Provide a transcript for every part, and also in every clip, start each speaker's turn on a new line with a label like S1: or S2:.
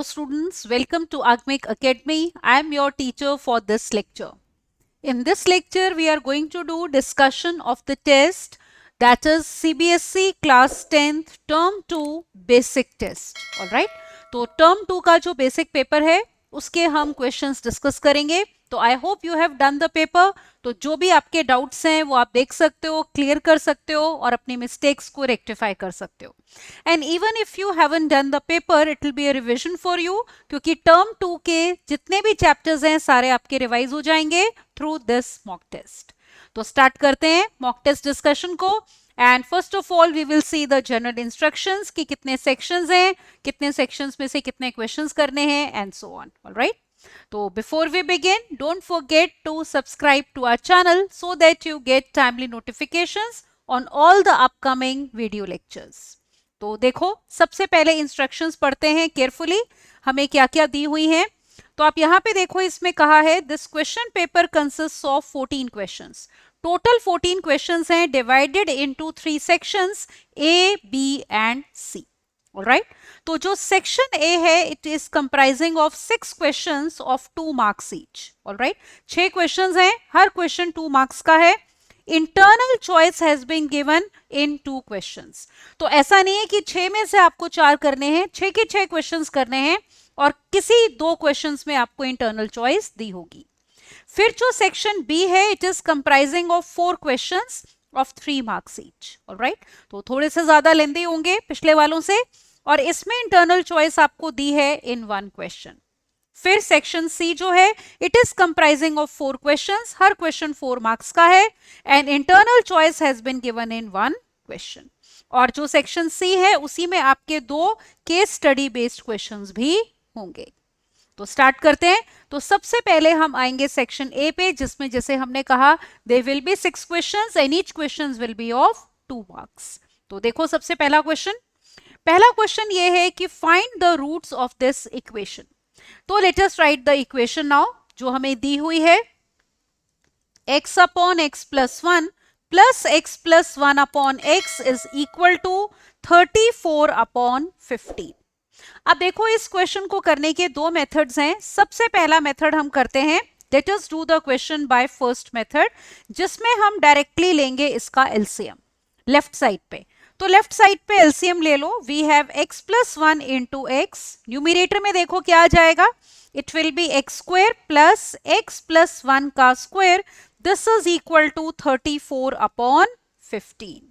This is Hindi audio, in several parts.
S1: Hello students, welcome to Agmic Academy. I am your teacher for this lecture. In this lecture, we are going to do discussion of the test, that is CBSE class 10th term 2 basic test. Alright, तो term 2 का जो basic paper है उसके हम questions discuss करेंगे. तो I hope you have done the paper. तो जो भी आपके डाउट्स हैं वो आप देख सकते हो, क्लियर कर सकते हो और अपनी मिस्टेक्स को रेक्टिफाई कर सकते हो. And even if you haven't done the paper, it will be a revision for you, क्योंकि टर्म 2 के जितने भी चैप्टर्स हैं सारे आपके रिवाइज हो जाएंगे थ्रू दिस मॉक टेस्ट. तो स्टार्ट करते हैं मॉक टेस्ट डिस्कशन को. And first of all we will see the general instructions कि कितने सेक्शंस हैं, कितने सेक्शंस में से कितने क्वेश्चंस करने हैं and so on. Alright, so before we begin, don't forget to subscribe to our channel so that you get timely notifications on all the upcoming video lectures. तो देखो, सबसे पहले इंस्ट्रक्शंस पढ़ते हैं केयरफुली, हमें क्या क्या दी हुई हैं. तो आप यहाँ पे देखो, इसमें कहा है this question paper consist of 14 questions. Total 14 questions हैं, divided into 3 sections A, B and C. Alright, तो जो सेक्शन ए है it is comprising of 6 questions of 2 marks each. Alright, 6 questions हैं, हर क्वेश्चन 2 मार्क्स का है. Internal choice has been given in 2 questions. तो ऐसा नहीं है कि 6 में से आपको 4 करने हैं, 6 के 6 क्वेश्चंस करने हैं और किसी 2 क्वेश्चंस में आपको इंटरनल चॉइस दी होगी. फिर जो सेक्शन बी है it is comprising of 4 questions of 3 marks each. Alright, तो थोड़े से ज्यादा लेंदी होंगे पिछले वालों से, और इसमें इंटरनल चॉइस आपको दी है इन 1 क्वेश्चन. फिर सेक्शन सी जो है it is comprising of 4 questions, हर क्वेश्चन 4 मार्क्स का है and internal choice has been given in 1 question. और जो सेक्शन सी है उसी में आपके 2 केस स्टडी बेस्ड क्वेश्चंस भी होंगे. तो स्टार्ट करते हैं. तो सबसे पहले हम आएंगे सेक्शन ए पे, जिसमें जैसे हमने कहा there will be 6 questions and each questions will be of 2 marks. तो देखो, सबसे पहला क्वेश्चन ये है कि find the roots of this equation. तो let us write the equation now, जो हमें दी हुई है x upon x plus 1 plus x plus 1 upon x is equal to 34 upon 15. अब देखो, इस क्वेश्चन को करने के 2 मेथड्स हैं. सबसे पहला मेथड हम करते हैं, let us do the question by first method, जिसमें हम डायरेक्टली लेंगे इसका एलसीएम लेफ्ट साइड पे. तो लेफ्ट साइड पे एलसीएम ले लो. We have x plus 1 into x. Numerator में देखो क्या आ जाएगा, it will be x square plus x plus 1 का square. This is equal to 34 upon 15.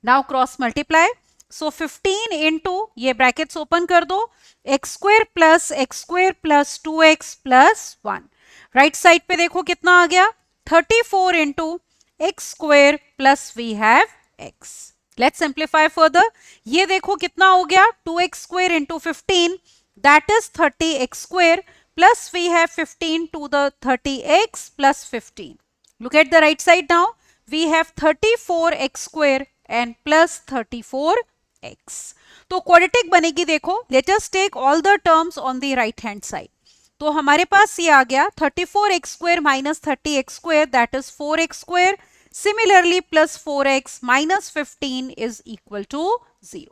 S1: Now cross multiply. So 15 into, ये ब्रैकेट्स ओपन कर दो, x square plus 2x plus 1. Right side पे देखो कितना आ गया, 34 into x square plus we have x. Let's simplify further. ये देखो कितना हो गया, 2x square into 15 that is 30x square plus we have 15 to the 30x plus 15. Look at the right side now, we have 34x square and plus 34x. तो क्वाड्रेटिक बनेगी. देखो, let us take all the terms on the right hand side. तो हमारे पास ये आ गया 34x square minus 30x square that is 4x square. Similarly, plus 4x minus 15 is equal to 0.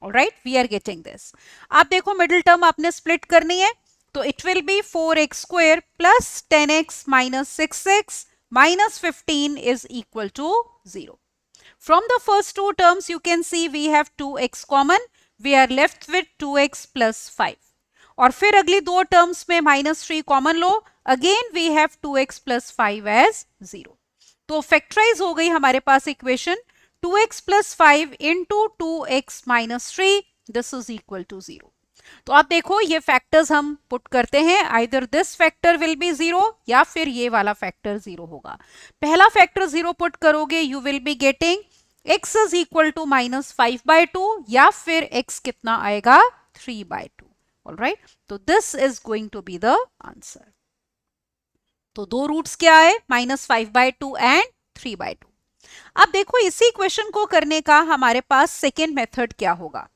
S1: Alright, we are getting this. आप देखो, मिडिल टर्म आपने स्प्लिट करनी है, तो it will be 4x square plus 10x minus 6x minus 15 is equal to 0. From the first 2 terms, you can see we have 2x common. We are left with 2x plus 5. और फिर अगली 2 टर्म्स में minus 3 common low. Again, we have 2x plus 5 as 0. तो फैक्टराइज हो गई हमारे पास equation 2x plus 5 into 2x minus 3. This is equal to 0. तो आप देखो, ये फैक्टर्स हम पुट करते हैं, either this factor will be 0 या फिर ये वाला फैक्टर 0 होगा. पहला फैक्टर 0 पुट करोगे, you will be getting x is equal to minus 5/2 या फिर x कितना आएगा 3/2. ऑलराइट, तो this is going to be the answer. तो 2 रूट्स क्या है, -5/2 एंड 3/2. अब देखो, इसी क्वेश्चन को करने का हमारे पास सेकेंड मेथड क्या होगा.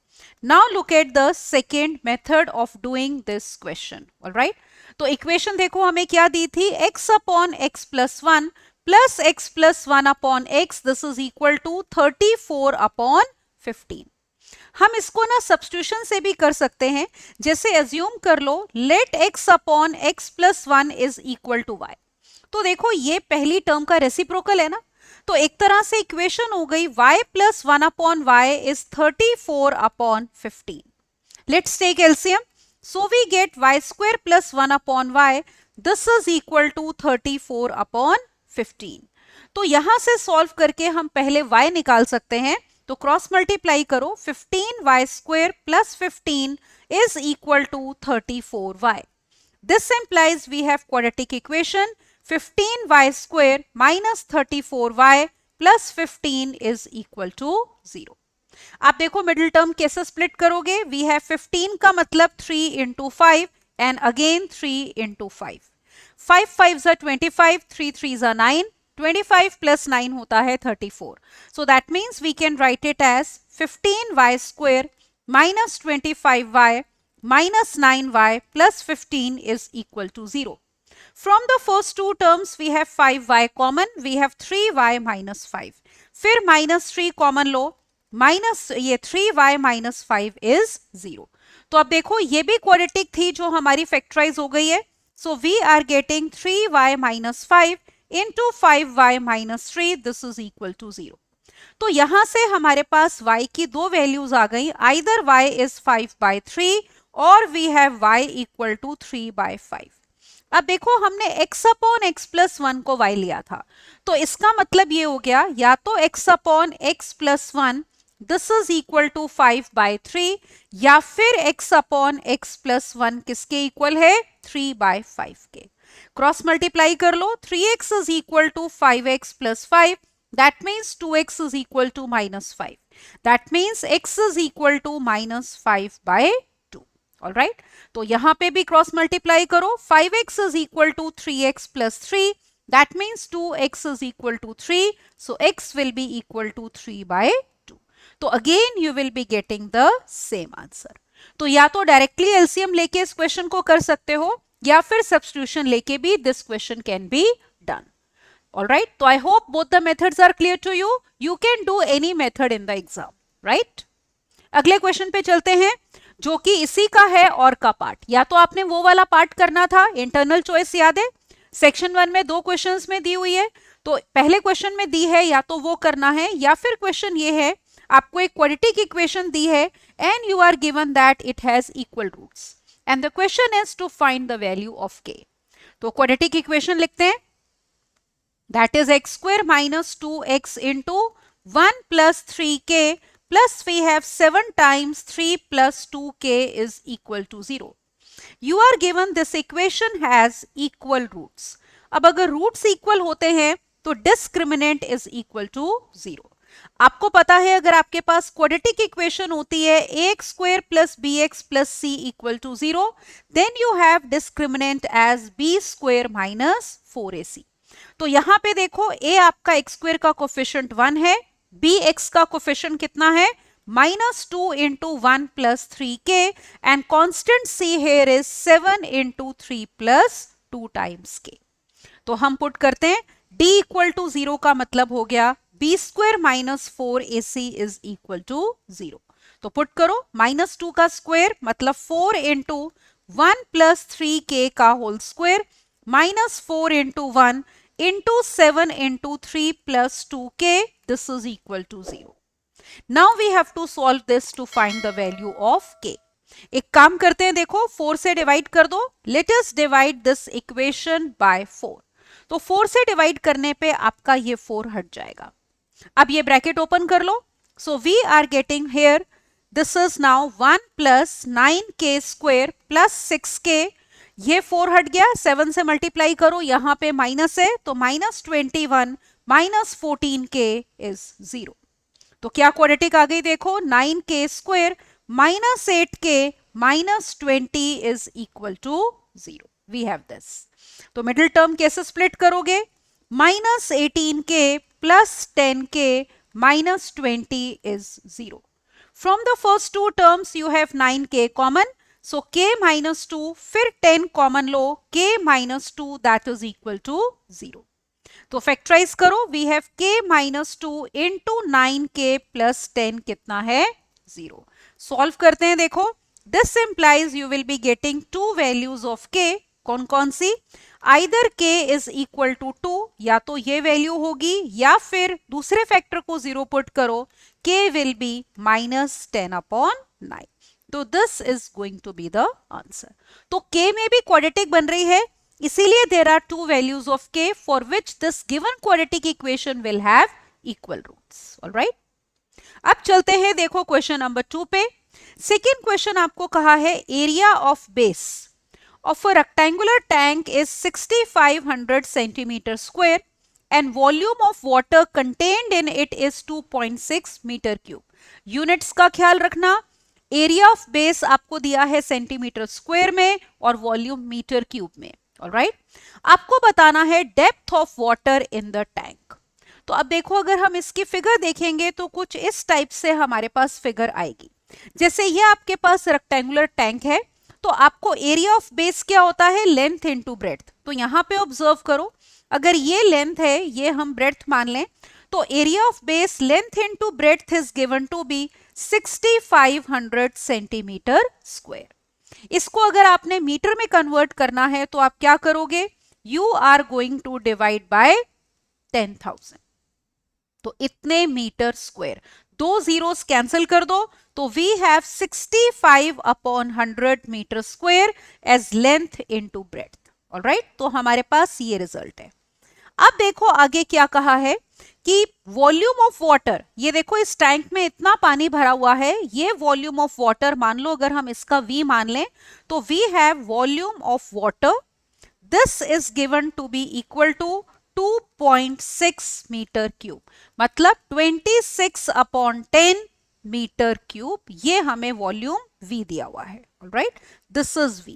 S1: Now look at the second method of doing this question. Alright, तो इक्वेशन देखो हमें क्या दी थी, x upon x plus 1 plus x plus 1 upon x. This is equal to 34 upon 15. हम इसको ना सब्स्टिट्यूशन से भी कर सकते हैं, जैसे एज्यूम कर लो let x upon x plus 1 is equal to y। तो देखो ये पहली टर्म का रेसिप्रोकल है ना, तो एक तरह से इक्वेशन हो गई y plus 1 upon y is 34 upon 15। Let's take LCM, so we get y square plus 1 upon y, this is equal to 34 upon 15। तो यहां से सॉल्व करके हम पहले y निकाल सकते हैं, तो क्रॉस मल्टीप्लाई करो, 15y square plus 15 is equal to 34y। This implies we have quadratic equation 15y square minus 34y plus 15 is equal to 0। आप देखो मिडिल टर्म कैसे स्प्लिट करोगे, वी हैव 15 का मतलब 3 into 5 and again 3 into 5, 5 5 25, 3 3 9, 25 plus 9 होता है 34। So that means we can write it as 15y square minus 25y minus 9y plus 15 is equal to 0. From the first two terms we have 5y common, we have 3y minus 5. फिर minus 3 common लो, minus ये 3y minus 5 is 0. तो अब देखो ये भी क्वाड्रेटिक थी जो हमारी फैक्टराइज हो गई है, so we are getting 3y minus 5 into 5y minus 3, this is equal to 0. तो यहां से हमारे पास y की दो वैल्यूज आ गई, either y is 5/3 और we have y equal to 3/5। अब देखो हमने x अपॉन x प्लस 1 को y लिया था, तो इसका मतलब ये हो गया या तो x upon x plus 1 this is equal to 5/3, या फिर x अपॉन x प्लस 1 किसके इक्वल है, 3/5 के। क्रॉस मल्टीप्लाई कर लो, 3x is equal to 5x plus 5, that means 2x is equal to minus 5, that means x is equal to minus 5/2। All right, तो यहां पे भी क्रॉस मल्टीप्लाई करो, 5x is equal to 3x plus 3, that means 2x is equal to 3, so x will be equal to 3/2। तो again you will be getting the same answer. तो या तो डायरेक्टली एलसीएम लेके इस क्वेश्चन को कर सकते हो, या फिर सब्स्टिट्यूशन लेके भी this question can be done. All right, तो I hope both the methods are clear to you. You can do any method in the exam, right. अगले क्वेश्चन पे चलते हैं, जो कि इसी का है और का पार्ट। या तो आपने वो वाला पार्ट करना था, इंटरनल चॉइस याद है, सेक्शन 1 में 2 क्वेश्चंस में दी हुई है, तो पहले क्वेश्चन में दी है या तो वो करना है, या फिर क्वेश्चन ये है आपको एक क्वाड्रेटिक इक्वेशन दी है and you are given that it has equal roots and the question is to find the value of k। तो क्वाड्रेटिक इक्वेशन लिखते हैं, that is x square minus 2x into 1 plus 3k plus we have 7 times 3 plus 2k is equal to 0. You are given this equation has equal roots. अब अगर roots equal होते हैं तो discriminant is equal to 0. आपको पता है अगर आपके पास quadratic equation होती है ax square plus bx plus c equal to 0, then you have discriminant as b square minus 4ac. तो यहां पे देखो a आपका x square का कोफिशिएंट 1 है, bx का कोफिशिएंट कितना है, -2 into 1 plus 3k, and constant c here is 7 into 3 plus 2 times k. तो हम पुट करते हैं, d इक्वल टू 0 का मतलब हो गया b square minus 4ac is equal to 0। तो पुट करो, -2 का स्क्वायर मतलब 4 into 1 plus 3k का whole square minus 4 into 1 into 7 into 3 plus 2k, this is equal to 0. Now we have to solve this to find the value of k. एक काम करते हैं, देखो 4 से डिवाइड कर दो, let us divide this equation by 4. तो 4 से डिवाइड करने पे आपका ये 4 हट जाएगा। अब ये ब्रैकेट ओपन कर लो, so we are getting here, this is now 1 plus 9k square plus 6k, ये 4 हट गया, 7 से मल्टीप्लाई करो, यहां पे माइनस है तो -21 माइनस 14k इज 0। तो क्या क्वाड्रेटिक आ गई, देखो 9k square minus 8k minus 20 is equal to 0। We have this. तो मिडिल टर्म कैसे स्प्लिट करोगे, -18k plus 10k minus 20 is 0। From the first two terms you have 9k common, so k minus 2, फिर 10 कॉमन लो, k minus 2 that is equal to 0. तो फैक्टराइज करो, we have k minus 2 into 9k plus 10 कितना है, 0. सॉल्व करते हैं, देखो this implies you will be getting two values of k. कौन कौन सी? Either k is equal to 2, या तो ये वैल्यू होगी, या फिर दूसरे फैक्टर को 0 पुट करो, k विल बी -10/9. तो this is going to be the answer. तो k में भी क्वाड्रेटिक बन रही है, इसीलिए there are two values of k for which this given quadratic equation will have equal roots. Alright, अब चलते हैं, देखो क्वेश्चन नंबर 2 पे. सेकेंड क्वेश्चन आपको कहा है area of base of a rectangular tank is 6500 centimetre square and volume of water contained in it is 2.6 metre cube. Units का ख्याल रखना, एरिया ऑफ बेस आपको दिया है सेंटीमीटर स्क्वायर में और वॉल्यूम मीटर क्यूब में. ऑलराइट, आपको बताना है depth of water in the tank. तो अब देखो, अगर हम इसकी फिगर देखेंगे तो कुछ इस टाइप से हमारे पास फिगर आएगी. जैसे ये आपके पास रेक्टेंगुलर टैंक है, तो आपको एरिया ऑफ बेस क्या होता है? Length into breadth. तो यहाँ पे ऑब्जर्व करो, अगर ये लेंथ है, ये हम ब्रेड्थ मान लें, तो area of base length into breadth is given to be 6500 centimetre square. इसको अगर आपने मीटर में कन्वर्ट करना है तो आप क्या करोगे? You are going to divide by 10,000. तो इतने मीटर स्क्वायर, दो जीरोस कैंसिल कर दो, तो we have 65/100 metre square as length into breadth. Alright, तो हमारे पास ये रिजल्ट है. अब देखो आगे क्या कहा है कि वॉल्यूम ऑफ वाटर, ये देखो इस टैंक में इतना पानी भरा हुआ है, ये वॉल्यूम ऑफ वाटर मान लो, अगर हम इसका v मान लें, तो we have volume of water, this is given to be equal to 2.6 metre cube, मतलब 26/10 मीटर क्यूब. ये हमें वॉल्यूम v दिया हुआ है. Alright, this is v.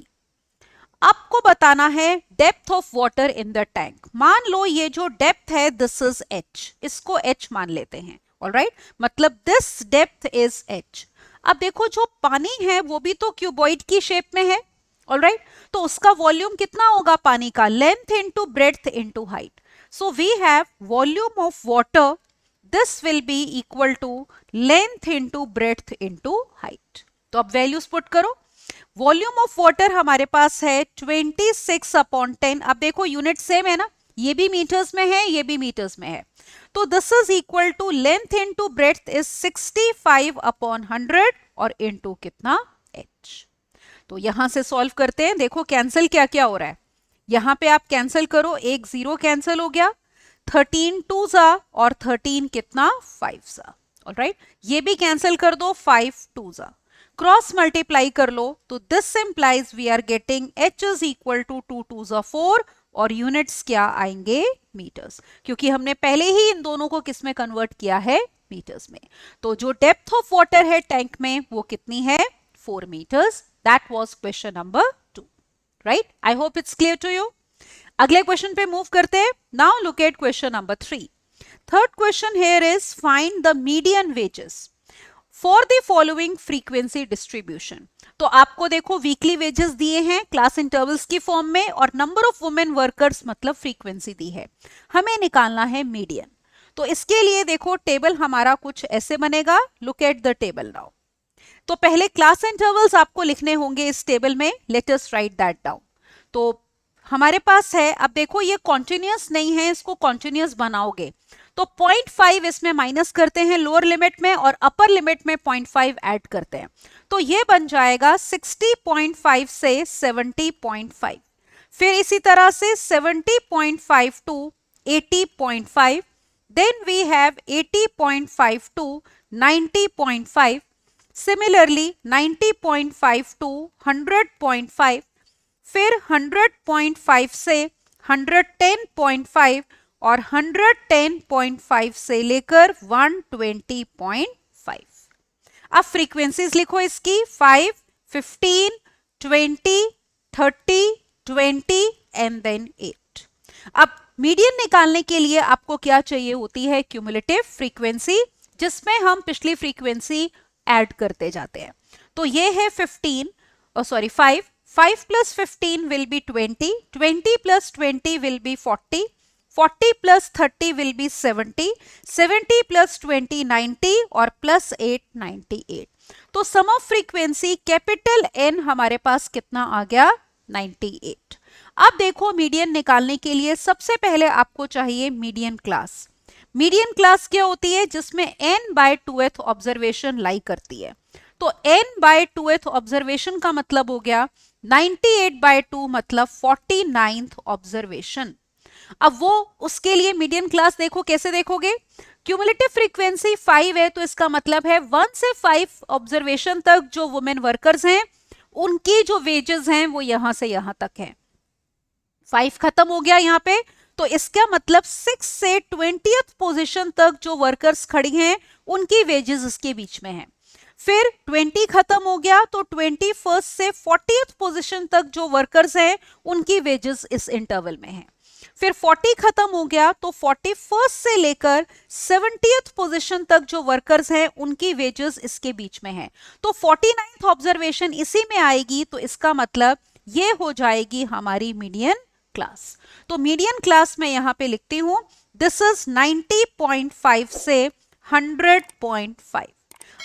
S1: आपको बताना है depth of water in the tank. मान लो ये जो डेप्थ है दिस इज h, इसको h मान लेते हैं. ऑलराइट, मतलब दिस डेप्थ इज h. अब देखो जो पानी है वो भी तो क्यूबॉइड की शेप में है. ऑलराइट, तो उसका वॉल्यूम कितना होगा पानी का? Length into breadth into height. So we have volume of water, this will be equal to length into breadth into height. तो अब वैल्यूज पुट करो. वॉल्यूम ऑफ वाटर हमारे पास है 26/10. अब देखो यूनिट सेम है ना, ये भी मीटर्स में है, ये भी मीटर्स में है, तो this is equal to length into breadth is 65/100 और इनटू कितना? h. तो यहां से सॉल्व करते हैं. देखो कैंसिल क्या क्या हो रहा है, यहां पे आप कैंसिल करो, एक जीरो कैंसिल हो गया, 13 2 जा और 13 कितना? 5 जा. ऑलराइट, ये भी कैंसिल कर दो, 5 2 जा, क्रॉस मल्टीप्लाई कर लो, तो this implies we are getting h is equal to 2 2 जा 4 और यूनिट्स क्या आएंगे? मीटर्स, क्योंकि हमने पहले ही इन दोनों को किस में कन्वर्ट किया है? मीटर्स में. तो जो डेप्थ ऑफ वाटर है टैंक में वो कितनी है? 4 metres. That was question number 2. Right, I hope it's clear to you. अगले क्वेश्चन पे मूव करते हैं. Now look at question number 3. Third question here is find the median wages for the following frequency distribution. तो आपको देखो वीकली वेजेस दिए हैं क्लास इंटरवल्स की फॉर्म में और नंबर ऑफ वुमेन वर्कर्स मतलब फ्रीक्वेंसी दी है. हमें निकालना है मीडियन. तो इसके लिए देखो टेबल हमारा कुछ ऐसे बनेगा. Look at the table now. तो पहले क्लास इंटरवल्स आपको लिखने होंगे इस टेबल में. Late us write that down. तो हमारे पास है, अब देखो ये कॉन्टिन्यूअस नहीं है, इसको कॉन्टिन्यूअस बनाओगे तो 0.5 इसमें माइनस करते हैं लोअर लिमिट में और अपर लिमिट में 0.5 ऐड करते हैं, तो ये बन जाएगा 60.5 से 70.5. फिर इसी तरह से 70.5 to 80.5, then we have 80.5 to 90.5, similarly 90.5 to 100.5, फिर 100.5 से 110.5 और 110.5 से लेकर 120.5. अब फ्रीक्वेंसीज लिखो इसकी 5, 15, 20, 30, 20 एंड देन 8. अब मीडियन निकालने के लिए आपको क्या चाहिए होती है? क्यूमुलेटिव फ्रीक्वेंसी, जिसमें हम पिछली फ्रीक्वेंसी ऐड करते जाते हैं. तो ये है 5 plus 15 will be 20, 20 plus 20 will be 40, 40 plus 30 will be 70, 70 plus 20 90 और plus 8 98. तो सम ऑफ फ्रीक्वेंसी कैपिटल एन हमारे पास कितना आ गया 98। अब देखो मीडियन निकालने के लिए सबसे पहले आपको चाहिए मीडियन क्लास। मीडियन क्लास क्या होती है? जिसमें n बाय 2th ऑब्जर्वेशन लाई करती है। तो n बाय 2th ऑब्जर्वेशन का मतलब हो गया 98 बाय 2 मतलब 49th ऑब्जर्वेशन। अब वो उसके लिए मीडियन क्लास देखो, कैसे देखोगे? क्यूमुलेटिव फ्रीक्वेंसी 5 है, तो इसका मतलब है 1 से 5 ऑब्जर्वेशन तक जो वुमेन वर्कर्स हैं उनकी जो वेजेस हैं वो यहां से यहां तक है। 5 खत्म हो गया यहाँ पे, तो इसका मतलब 6 से 20th पोजीशन तक जो वर्कर्स खड़ी हैं उनकी वेजेस इसके बीच में है। फिर 20 खत्म हो गया, तो 21st से 40th पोजीशन तक जो वर्कर्स हैं उनकी वेजेस इस इंटरवल में है। फिर 40 खत्म हो गया, तो 41st से लेकर 70th पोजीशन तक जो वर्कर्स हैं उनकी वेजेस इसके बीच में है। तो 49th ऑब्जर्वेशन इसी में आएगी, तो इसका मतलब ये हो जाएगी हमारी मीडियन क्लास। तो मीडियन क्लास में यहां पे लिखती हूं दिस इज 90.5 से 100.5।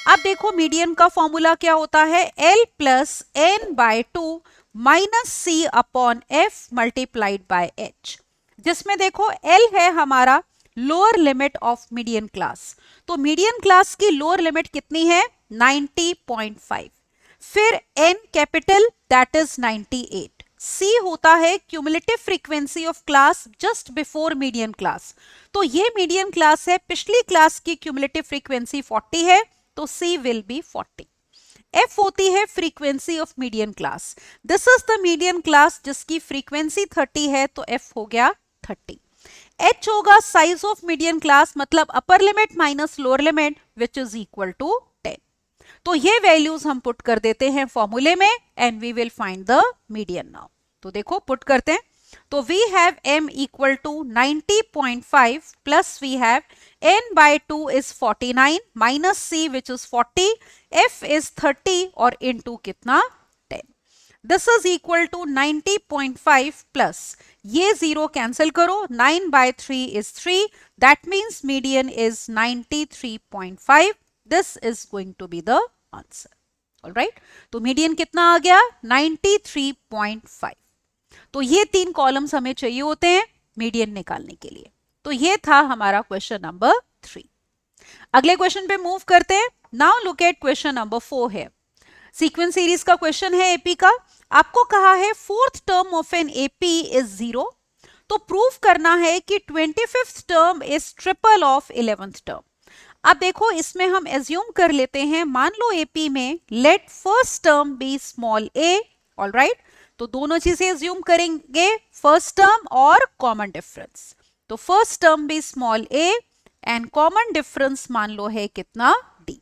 S1: अब देखो मीडियन का फॉर्मूला क्या होता है? L plus N by 2 minus C upon F multiplied by H, जिसमें देखो L है हमारा lower limit of median class. तो मीडियन क्लास की लोअर लिमिट कितनी है? 90.5। फिर N capital that is 98। C होता है cumulative frequency of class just before median class. तो ये मीडियन क्लास है, पिछली क्लास की क्यूमुलेटिव फ्रीक्वेंसी 40 है, तो C विल बी 40। F होती है frequency of median class. This is the median class जिसकी फ्रीक्वेंसी 30 है, तो F हो गया 30। H होगा साइज ऑफ मीडियन क्लास, मतलब upper limit minus lower limit which is equal to 10। तो ये वैल्यूज हम पुट कर देते हैं फॉर्मूले में and we will find the median now. तो देखो पुट करते हैं, तो we have m equal to 90.5 plus we have n by 2 is 49 minus c which is 40, f is 30 और इनटू कितना 10। This is equal to 90.5 plus ये 0 कैंसिल करो, 9 by 3 is 3, that means median is 93.5। This is going to be the answer. Alright, तो मीडियन कितना आ गया? 93.5। तो ये 3 कॉलम्स हमें चाहिए होते हैं मीडियन निकालने के लिए। तो ये था हमारा क्वेश्चन नंबर 3। अगले क्वेश्चन पे मूव करते हैं। Now look at question number 4 है, सीक्वेंस सीरीज का क्वेश्चन है एपी का। आपको कहा है fourth term of an AP is 0, तो प्रूव करना है कि 25th term is triple of 11th term. अब देखो इसमें हम एज्यूम कर लेते हैं, मान लो एपी में let first term be small a, alright. तो दोनों चीजें एज्यूम करेंगे, फर्स्ट टर्म और कॉमन डिफरेंस। तो first term be small a and common difference मान लो है कितना d।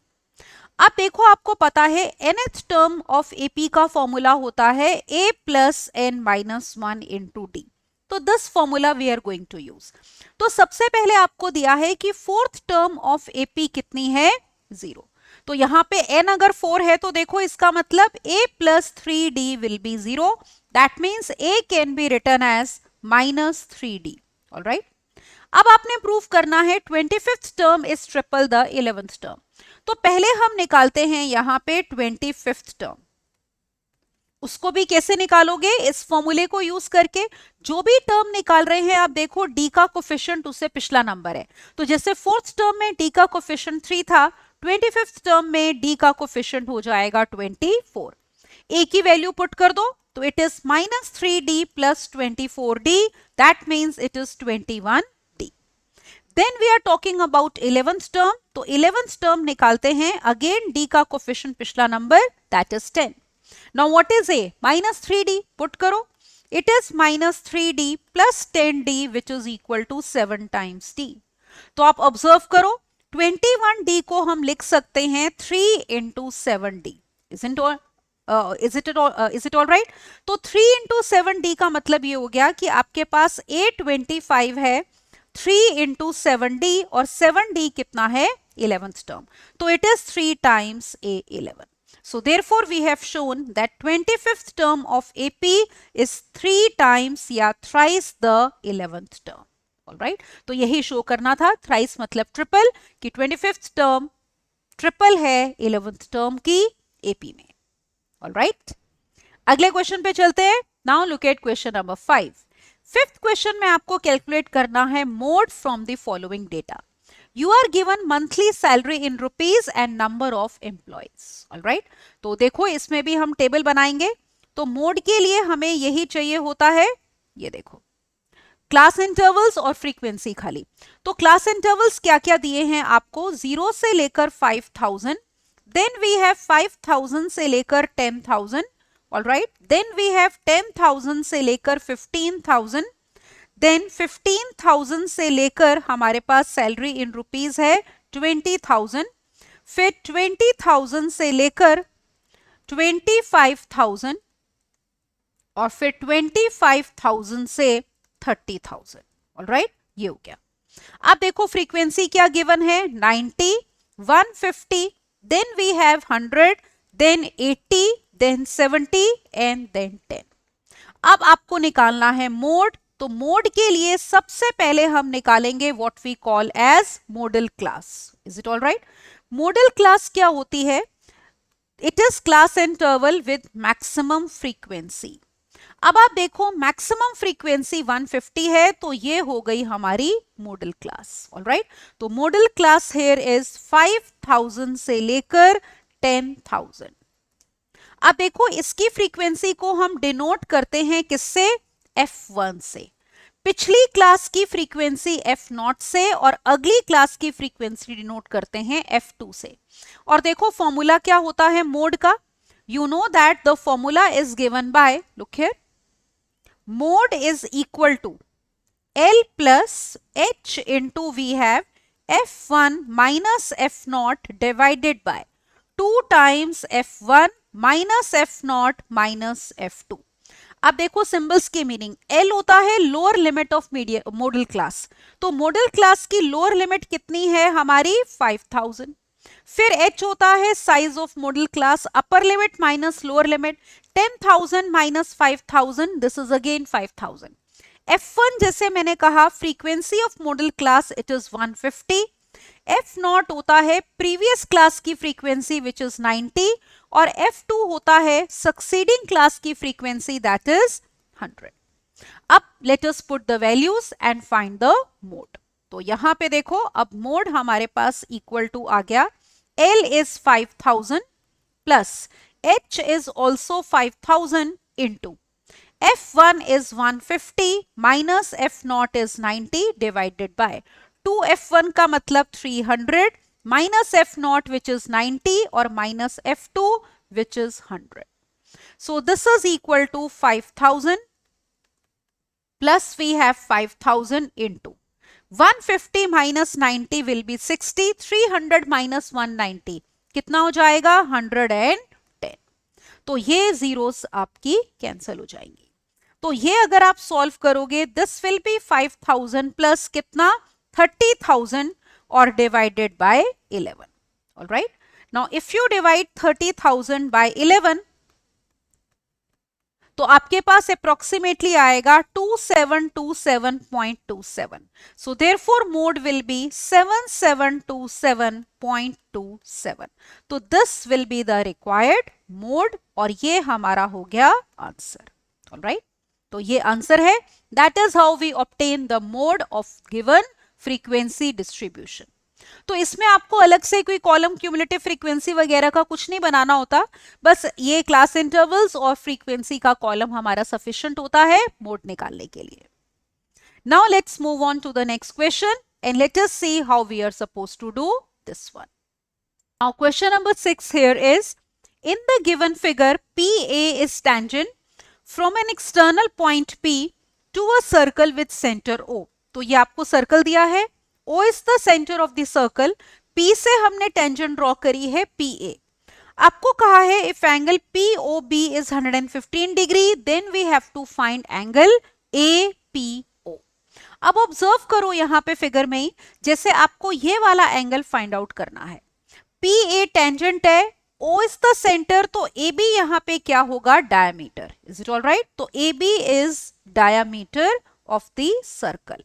S1: अब देखो आपको पता है nth टर्म ऑफ एपी का फॉर्मूला होता है a plus n minus 1 into D. तो this formula we are going to use. तो सबसे पहले आपको दिया है कि फोर्थ टर्म ऑफ एपी कितनी है? 0। तो यहाँ पे n अगर 4 है तो देखो इसका मतलब a plus 3d will be 0, that means a can be written as minus 3d। Alright, अब आपने प्रूव करना है 25th term is triple the 11th term. तो पहले हम निकालते हैं यहाँ पे 25th टर्म। उसको भी कैसे निकालोगे? इस फॉर्मूले को यूज करके। जो भी टर्म निकाल रहे हैं आप देखो d का कोफिशिएंट उससे पिछला नंबर है। तो जैसे फोर्थ टर्म में d का कोफिशिएंट 3 था, 25th टर्म में d का कोफिशिएंट हो जाएगा 24। a की वैल्यू पुट कर दो, तो it is minus 3d plus 24d, that means it is 21d। Then we are talking about 11th term. तो 11th टर्म निकालते हैं, अगेन d का कोफिशिएंट पिछला number that is 10। Now what is a? Minus 3d. Put करो. It is minus 3d plus 10d which is equal to 7 times d. तो आप ऑब्जर्व करो, 21d को हम लिख सकते हैं 3 into 7d. Is it all right? तो 3 into 7d का मतलब ये हो गया कि आपके पास a25 है, 3 into 7d और 7d कितना है? 11th term. तो it is 3 times a11. So therefore we have shown that 25th term of AP is 3 times या thrice the 11th term. Alright? तो यही शो करना था, thrice मतलब ट्रिपल, कि 25th term ट्रिपल है 11th term की एपी में। ऑलराइट, अगले क्वेश्चन पे चलते हैं। Now look at question number 5। Fifth question में आपको कैलकुलेट करना है mode from the following data. You are given monthly salary in rupees and number of employees. Alright, तो देखो इसमें भी हम टेबल बनाएंगे। तो मोड के लिए हमें यही चाहिए होता है, ये देखो क्लास इंटरवल्स और फ्रीक्वेंसी खाली। तो क्लास इंटरवल्स क्या क्या दिए हैं आपको, 0 से लेकर 5000, देन वी हैव 5000 से लेकर 10000, ऑलराइट, देन वी हैव 10000 से लेकर 15000, देन 15,000 से लेकर हमारे पास सैलरी इन रुपीस है 20,000, फिर 20,000 से लेकर 25,000 और फिर 25,000 से 30,000। ऑलराइट, ये हो गया। अब देखो फ्रीक्वेंसी क्या गिवन है, 90, 150, then we have 100, then 80, then 70 and then 10। अब आपको निकालना है मोड। तो मोड के लिए सबसे पहले हम निकालेंगे what we call as modal class. Is it all right? Modal class क्या होती है? It is class interval with maximum frequency. अब आप देखो मैक्सिमम फ्रीक्वेंसी 150 है, तो ये हो गई हमारी मॉडल क्लास। ऑल राइट, तो मॉडल क्लास हियर इज 5000 से लेकर 10,000। अब देखो इसकी फ्रीक्वेंसी को हम डिनोट करते हैं किससे, F1 से। पिछली क्लास की फ्रीक्वेंसी F0 से और अगली क्लास की फ्रीक्वेंसी डिनोट करते हैं F2 से। और देखो फॉर्मूला क्या होता है मोड का, you know that the formula is given by, look here, mode is equal to L plus H into we have F1 minus F0 divided by 2 times F1 minus F0 minus F2। अब देखो सिंबल्स की मीनिंग, L होता है lower limit of modal class. तो मॉडल क्लास की लोअर लिमिट कितनी है हमारी, 5000। फिर H होता है size of modal class, upper limit minus lower limit, 10,000 minus 5000, this is again 5000। F1 जैसे मैंने कहा frequency of modal class it is 150। F0 होता है प्रीवियस क्लास की फ्रीक्वेंसी विच इज 90 और F2 होता है सक्सीडिंग क्लास की फ्रीक्वेंसी दैट इज 100। अब late us put the values and find the mode. तो यहां पे देखो अब मोड हमारे पास इक्वल टू आ गया, L is 5000 plus H is also 5000 into F1 is 150 minus F0 is 90 divided by 2F1 का मतलब 300 minus F0 which is 90 और minus F2 which is 100. So this is equal to 5000 plus we have 5000 into 150 minus 90 will be 60, 300 minus 190 कितना हो जाएगा 110। तो ये जीरोस आपकी कैंसिल हो जाएंगी। तो ये अगर आप सॉल्व करोगे दिस विल बी 5000 प्लस कितना 30,000 और divided by 11। Alright, now if you divide 30,000 by 11 तो आपके पास अप्रोक्सीमेटली आएगा 2727.27। So therefore mode will be 7727.27। तो this will be the required mode और ये हमारा हो गया आंसर। ऑलराइट, तो ये आंसर है। That is how we obtain the mode of given frequency distribution. तो इसमें आपको अलग से कोई कॉलम क्यूमुलेटिव फ्रीक्वेंसी वगैरह का कुछ नहीं बनाना होता, बस ये क्लास इंटरवल्स और फ्रीक्वेंसी का कॉलम हमारा सफिशिएंट होता है मोड निकालने के लिए। Now let's move on to the next question and let us see how we are supposed to do this one. Now question number 6 here is, in the given figure PA is tangent from an external point P to a circle with center O। तो ये आपको सर्कल दिया है, O is the center of the circle, P से हमने टेंजेंट ड्रॉ करी है PA। आपको कहा है if angle POB is 115 degree then we have to find angle APO। अब ऑब्जर्व करो यहाँ पे फिगर में ही, जैसे आपको ये वाला एंगल फाइंड आउट करना है, PA टेंजेंट है, O is the center, तो AB यहाँ पे क्या होगा diameter. Is it all right? तो AB is diameter of the circle।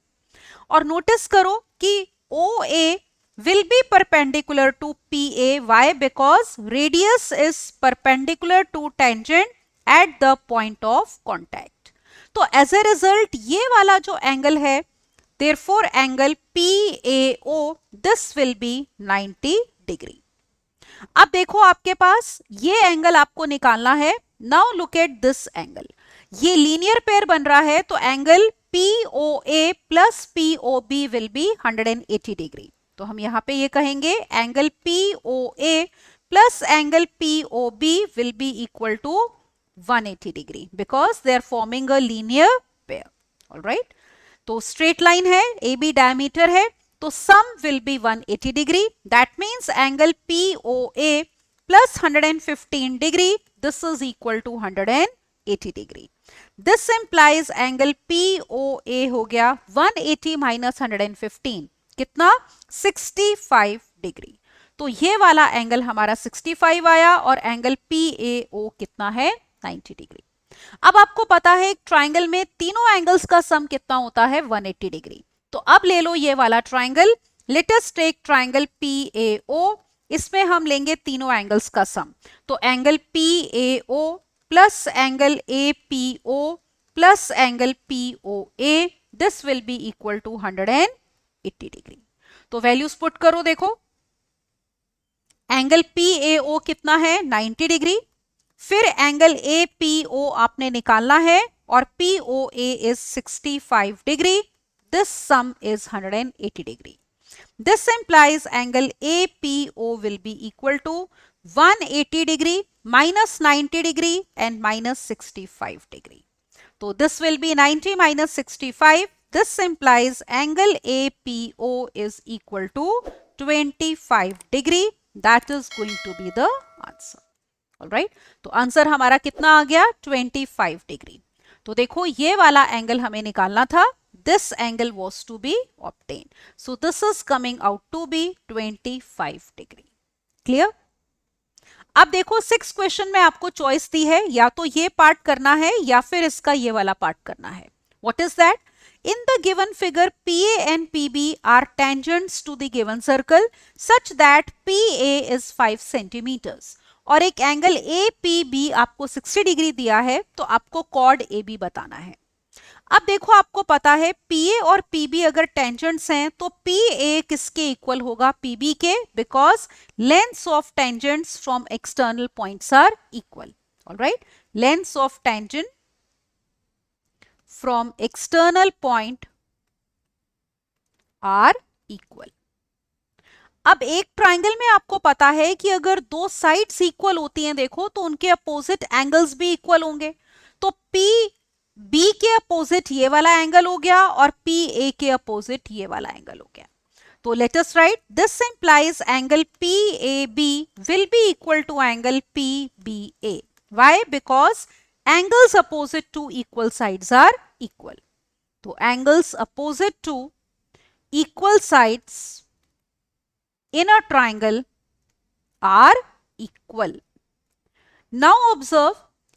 S1: और नोटिस करो कि OA will be perpendicular to PA. Why? Because radius is perpendicular to tangent at the point of contact. तो as a result ये वाला जो एंगल है, therefore angle PAO this will be 90 degree. अब देखो आपके पास ये एंगल आपको निकालना है. Now look at this angle. ये लीनियर पेयर बन रहा है तो angle POA plus POB will be 180 degree. तो हम यहां पे ये कहेंगे angle POA plus angle POB will be equal to 180 degree because they are forming a linear pair. Alright. तो स्ट्रेट लाइन है, AB डायमीटर है, तो sum will be 180 degree. That means angle POA plus 115 degree. This is equal to 180 degree. This implies angle POA हो गया 180 minus 115 कितना 65 degree. तो ये वाला एंगल हमारा 65 आया और एंगल PAO कितना है 90 डिग्री. अब आपको पता है एक ट्राइंगल में तीनों एंगल्स का सम कितना होता है 180 डिग्री. तो अब ले लो ये वाला triangle. Let us take triangle PAO. इसमें हम लेंगे तीनों एंगल्स का सम. तो angle PAO plus angle APO plus angle POA this will be equal to 180 degree. तो वैल्यूज पुट करो. देखो एंगल PAO कितना है 90 डिग्री. फिर एंगल APO आपने निकालना है और POA is 65 degree. This sum is 180 degree. This implies angle APO will be equal to 180 degree minus 90 degree and minus 65 degree. So this will be 90 minus 65. This implies angle APO is equal to 25 degree. That is going to be the answer. Alright. तो आंसर हमारा कितना आ गया 25 डिग्री. तो देखो ये वाला एंगल हमें निकालना था. This angle was to be obtained. So this is coming out to be 25 degree. Clear? अब देखो 6 क्वेश्चन में आपको चॉइस दी है, या तो ये पार्ट करना है या फिर इसका ये वाला पार्ट करना है. What is that? In the given figure, PA and PB are tangents to the given circle such that PA is 5 centimeters. और एक एंगल APB आपको 60 डिग्री दिया है तो आपको कॉर्ड AB बताना है. अब देखो आपको पता है PA और PB अगर टेंजेंट्स हैं तो PA किसके इक्वल होगा PB के, because lengths of tangents from external points are equal. Alright. Lengths of tangent from external point are equal. अब एक ट्राइंगल में आपको पता है कि अगर दो साइड्स इक्वल होती हैं देखो तो उनके अपोजिट एंगल्स भी इक्वल होंगे. तो PB के अपोजिट ये वाला एंगल हो गया और PA के अपोजिट ये वाला एंगल हो गया. तो let us write this implies angle PAB will be equal to angle PBA. Why? Because angles opposite to equal sides are equal. तो angles opposite to equal sides in a triangle are equal. Now observe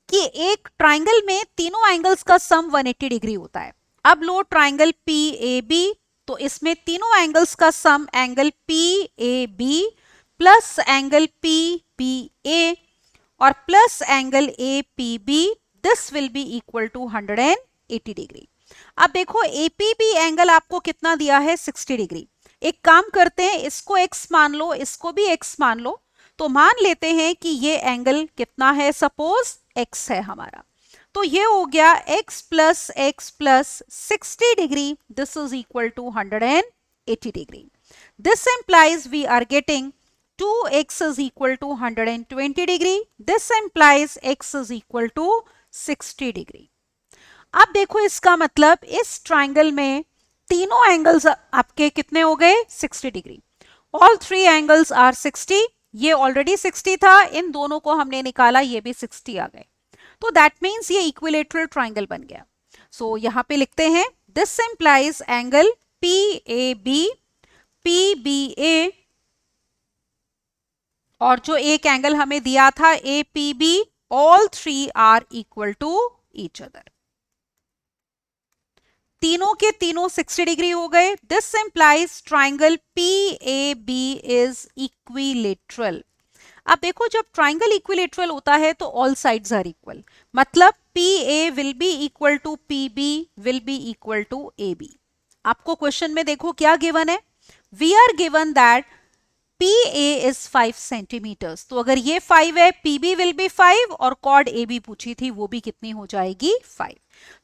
S1: कि एक ट्राइंगल में तीनों एंगल्स का सम 180 डिग्री होता है. अब लो ट्राइंगल PAB, तो इसमें तीनों एंगल्स का sum angle PAB plus angle PBA और plus angle APB this will be equal to 180 degree. अब देखो APB एंगल आपको कितना दिया है 60 डिग्री. एक काम करते हैं, इसको x मान लो, इसको भी x मान लो. तो मान लेते हैं कि ये एंगल कितना है, सपोज x है हमारा. तो ये हो गया x plus 60 degree. This is equal to 180 degree. This implies we are getting 2x is equal to 120 degree. This implies x is equal to 60 degree. अब देखो इसका मतलब इस ट्राइंगल में तीनों एंगल्स आपके कितने हो गए 60 degree. All three angles are 60. ये ऑलरेडी 60 था, इन दोनों को हमने निकाला, ये भी 60 आ गए. तो दैट मीन्स ये इक्विलेटरल ट्राइंगल बन गया. सो यहां पे लिखते हैं this implies angle PAB PBA और जो एक एंगल हमें दिया था APB, all three are equal to each other. तीनों के तीनों 60 डिग्री हो गए. This implies triangle PAB is equilateral. अब देखो जब ट्राइंगल इक्विलेटरल होता है तो ऑल साइड्स आर इक्वल, मतलब PA will be equal to PB will be equal to AB. आपको क्वेश्चन में देखो क्या गिवन है, we are given that PA is 5 centimetres. तो अगर ये 5 है, PB will be 5 और कॉर्ड AB पूछी थी वो भी कितनी हो जाएगी 5.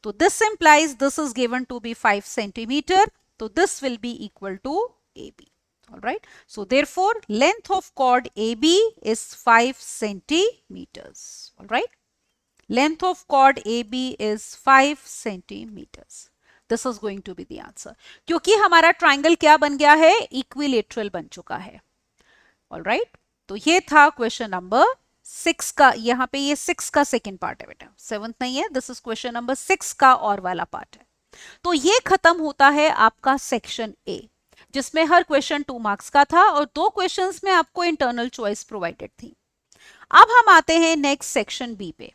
S1: तो this implies this is given to be 5 centimetre. तो this will be equal to AB. All right. So therefore length of chord AB is 5 centimeters. All right. Length of chord AB is 5 centimeters. This is going to be the answer. क्योंकि हमारा ट्राइंगल क्या बन गया है, इक्विलेटरल बन चुका है. ऑल राइट, तो ये था क्वेश्चन नंबर 6 का. यहाँ पे ये 6 का सेकेंड पार्ट है बेटा, 7th नहीं है. दिस इज क्वेश्चन नंबर 6 का और वाला पार्ट है. तो ये खत्म होता है आपका सेक्शन ए, जिसमें हर क्वेश्चन 2 मार्क्स का था और 2 क्वेश्चंस में आपको इंटरनल चॉइस प्रोवाइडेड थी. अब हम आते हैं नेक्स्ट सेक्शन बी पे.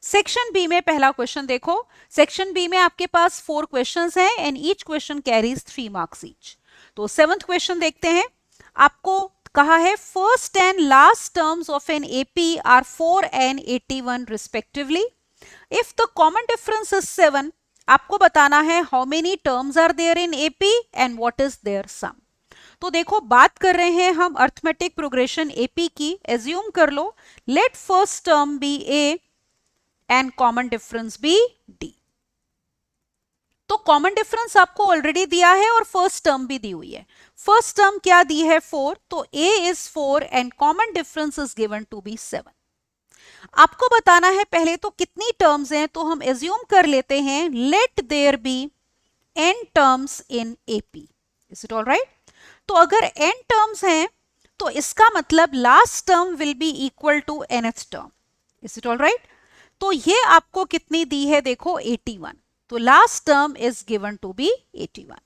S1: सेक्शन बी में पहला क्वेश्चन देखो. सेक्शन बी में आपके पास 4 क्वेश्चंस हैं and each question carries 3 marks each. तो 7th क्वेश्चन देखते हैं. आपको कहा है first and last terms of an AP are 4 and 81 respectively. If the common difference is 7, आपको बताना है how many terms are there in AP and what is their सम. तो देखो बात कर रहे हैं हम अर्थमेटिक प्रोग्रेशन एपी की. एज्यूम कर लो let first term be A and common difference be D. तो कॉमन डिफरेंस आपको ऑलरेडी दिया है और फर्स्ट टर्म भी दी हुई है. फर्स्ट टर्म क्या दी है 4, तो a is 4 and common difference is given to be 7. आपको बताना है पहले तो कितनी टर्म्स हैं, तो हम एज्यूम कर लेते हैं let there be n terms in AP. Is it all right? तो अगर n टर्म्स हैं तो इसका मतलब last term will be equal to nth term. Is it all right? तो ये आपको कितनी दी है देखो 81. तो last term is given to be 81.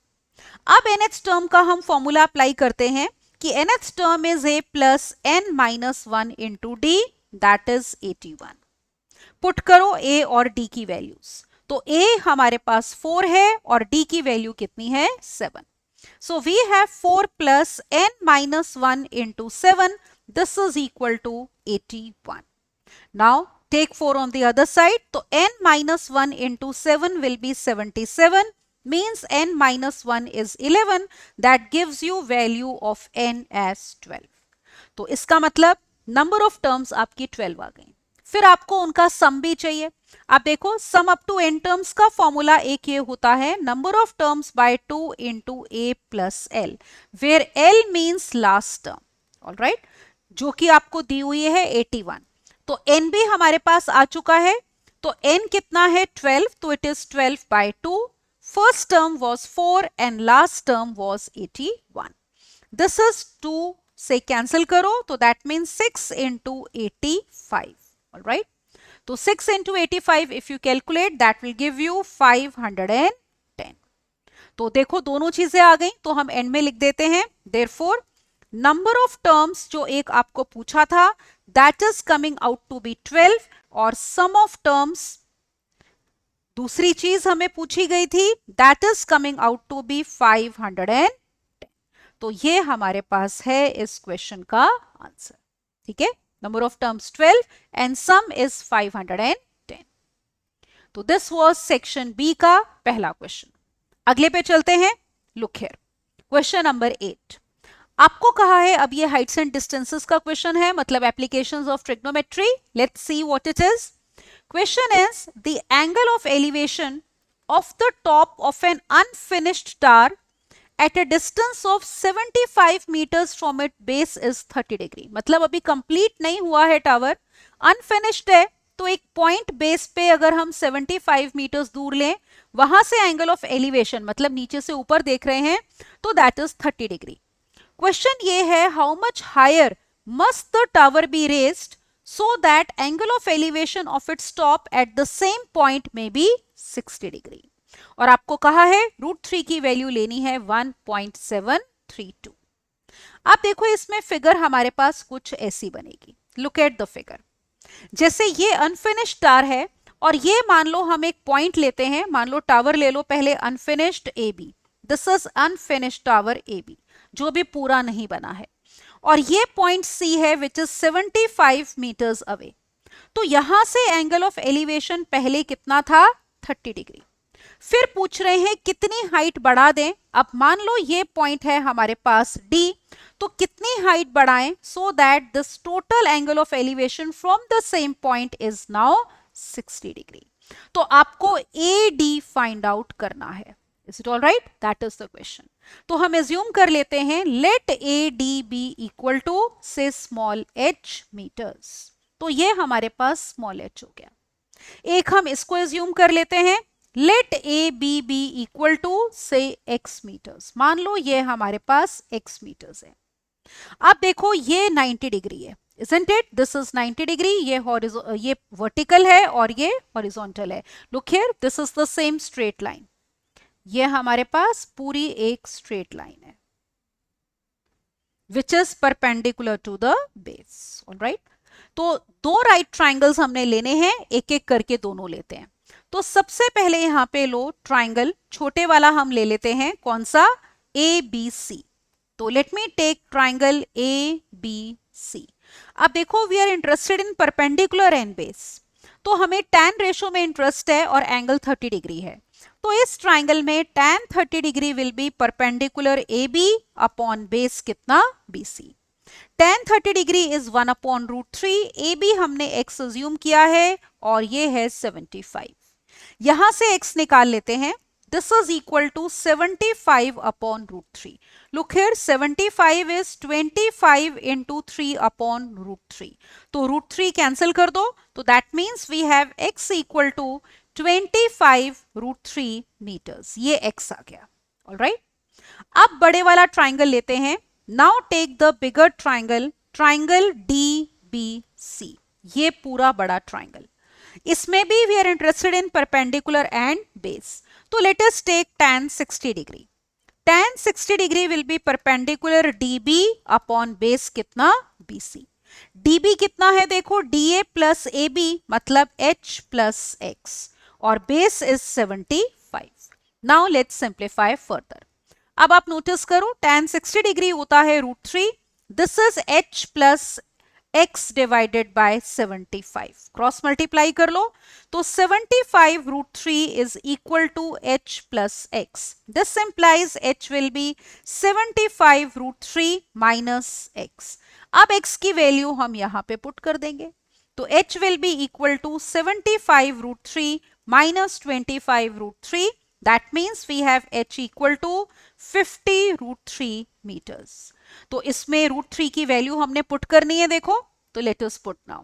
S1: अब nth टर्म का हम फॉर्मूला अप्लाई करते हैं कि nth term is a plus n minus 1 into D, that is 81. Put करो a और d की वैल्यूज. तो a हमारे पास 4 है और d की वैल्यू कितनी है 7. So we have 4 plus n minus 1 into 7. This is equal to 81. Now take 4 on the other side. तो n minus 1 into 7 will be 77, means n minus 1 is 11. That gives you value of n as 12. तो इसका मतलब number of terms आपकी 12 आ गई. फिर आपको उनका सम भी चाहिए. आप देखो sum up to n terms का फॉर्मूला एक ये होता है number of terms by 2 into a plus l, where l means last term. All right? जो कि आपको दी हुई है 81. तो n भी हमारे पास आ चुका है. तो n कितना है 12, तो it is 12 by 2. First term was 4 and last term was 81. This is 2 से कैंसिल करो तो दैट मीन्स 6 into 85. All right? तो 6 into 85 if you calculate that will give you 510. तो देखो दोनों चीजें आ गई तो हम एंड में लिख देते हैं. देयरफॉर नंबर ऑफ टर्म्स जो एक आपको पूछा था that is coming out to be 12 और sum of terms दूसरी चीज हमें पूछी गई थी that is coming out to be 510. तो ये हमारे पास है इस क्वेश्चन का आंसर. ठीक है, number of terms 12 and some is 510. तो दिस वाज सेक्शन बी का पहला क्वेश्चन. अगले पे चलते हैं. Look here, question number 8. आपको कहा है, अब ये हाइट्स एंड डिस्टेंसेस का क्वेश्चन है, मतलब applications of trigonometry. Let's see what it is. Question is the angle of elevation of the top of an unfinished tower at a distance of 75 meters from it base is 30 degree. मतलब अभी कंप्लीट नहीं हुआ है टावर, अनफिनिश्ड है. तो एक पॉइंट बेस पे अगर हम 75 meters दूर लें, वहां से एंगल ऑफ एलिवेशन मतलब नीचे से ऊपर देख रहे हैं, तो दैट इज 30 डिग्री. क्वेश्चन ये है how much higher must the tower be raised so that angle of elevation of its top at the same point में बी 60 डिग्री. और आपको कहा है √3 की वैल्यू लेनी है 1.732. आप देखो इसमें फिगर हमारे पास कुछ ऐसी बनेगी. Look at the figure. जैसे ये अनफिनिश्ड टावर है और ये मान लो हम एक पॉइंट लेते हैं, मान लो टावर ले लो पहले unfinished A B, this is unfinished tower A B, जो भी पूरा नहीं बना है, और ये पॉइंट सी है विच इज 75 मीटर्स अवे। तो यहां से एंगल ऑफ एलिवेशन पहले कितना था, 30 डिग्री। फिर पूछ रहे हैं कितनी हाइट बढ़ा दें। अब मान लो ये पॉइंट है हमारे पास डी, तो कितनी हाइट बढ़ाएं so that this total angle of elevation from the same point is now 60 degree. तो आपको ए डी फाइंड आउट करना है। Is it all right? That is the question. तो हम एज्यूम कर लेते हैं let A D be equal to say small h metres. तो ये हमारे पास स्मॉल एच हो गया। एक हम इसको एज्यूम कर लेते हैं let A B be equal to say x metres. मान लो ये हमारे पास एक्स मीटर्स है। अब देखो ये 90 डिग्री है, isn't it? This is 90 degree, ये वर्टिकल है और ये हॉरिजॉन्टल है। Look here, this is the same straight line. ये हमारे पास पूरी एक स्ट्रेट लाइन है which is perpendicular to the base. Alright, तो दो राइट ट्राइंगल्स हमने लेने हैं, एक एक करके दोनों लेते हैं। तो सबसे पहले यहां पे लो ट्राइंगल, छोटे वाला हम ले लेते हैं, कौन सा, ए बी सी। तो let me take triangle A B C. अब देखो we are interested in perpendicular and base, तो हमें tan रेशो में इंटरेस्ट है और एंगल 30 डिग्री है। तो इस ट्राइंगल में tan 30 degree will be perpendicular A B upon base कितना, B C. tan 30 degree is 1/√3, A B हमने x अज्यूम किया है और ये है 75। यहां से x निकाल लेते हैं, this is equal to 75/√3. Look here, 75 is 25 into 3/√3. तो √3 कैंसिल कर दो, तो that means we have x equal to 25√3 meters. ये x आ गया। Alright? अब बड़े वाला ट्राइंगल लेते हैं। Now take the bigger triangle, triangle DBC. ये पूरा बड़ा ट्राइंगल, इसमें भी we are interested in perpendicular and base. तो let us take tan 60 degree. tan 60 degree will be perpendicular DB upon base कितना, BC। DB कितना है देखो, DA plus AB मतलब H plus X और base is 75। Now let's simplify further। अब आप नोटिस करो tan 60 डिग्री होता है √3, this is H plus x divided by 75, cross multiply कर लो, तो 75√3 is equal to h plus x। This implies h will be 75√3 minus x। अब x की वैल्यू हम यहां पे पुट कर देंगे, तो h will be equal to 75√3 minus 25√3, that means we have h equal to 50√3 metres. तो इसमें √3 की वैल्यू हमने पुट करनी है, देखो, तो लेट अस पुट नाउ।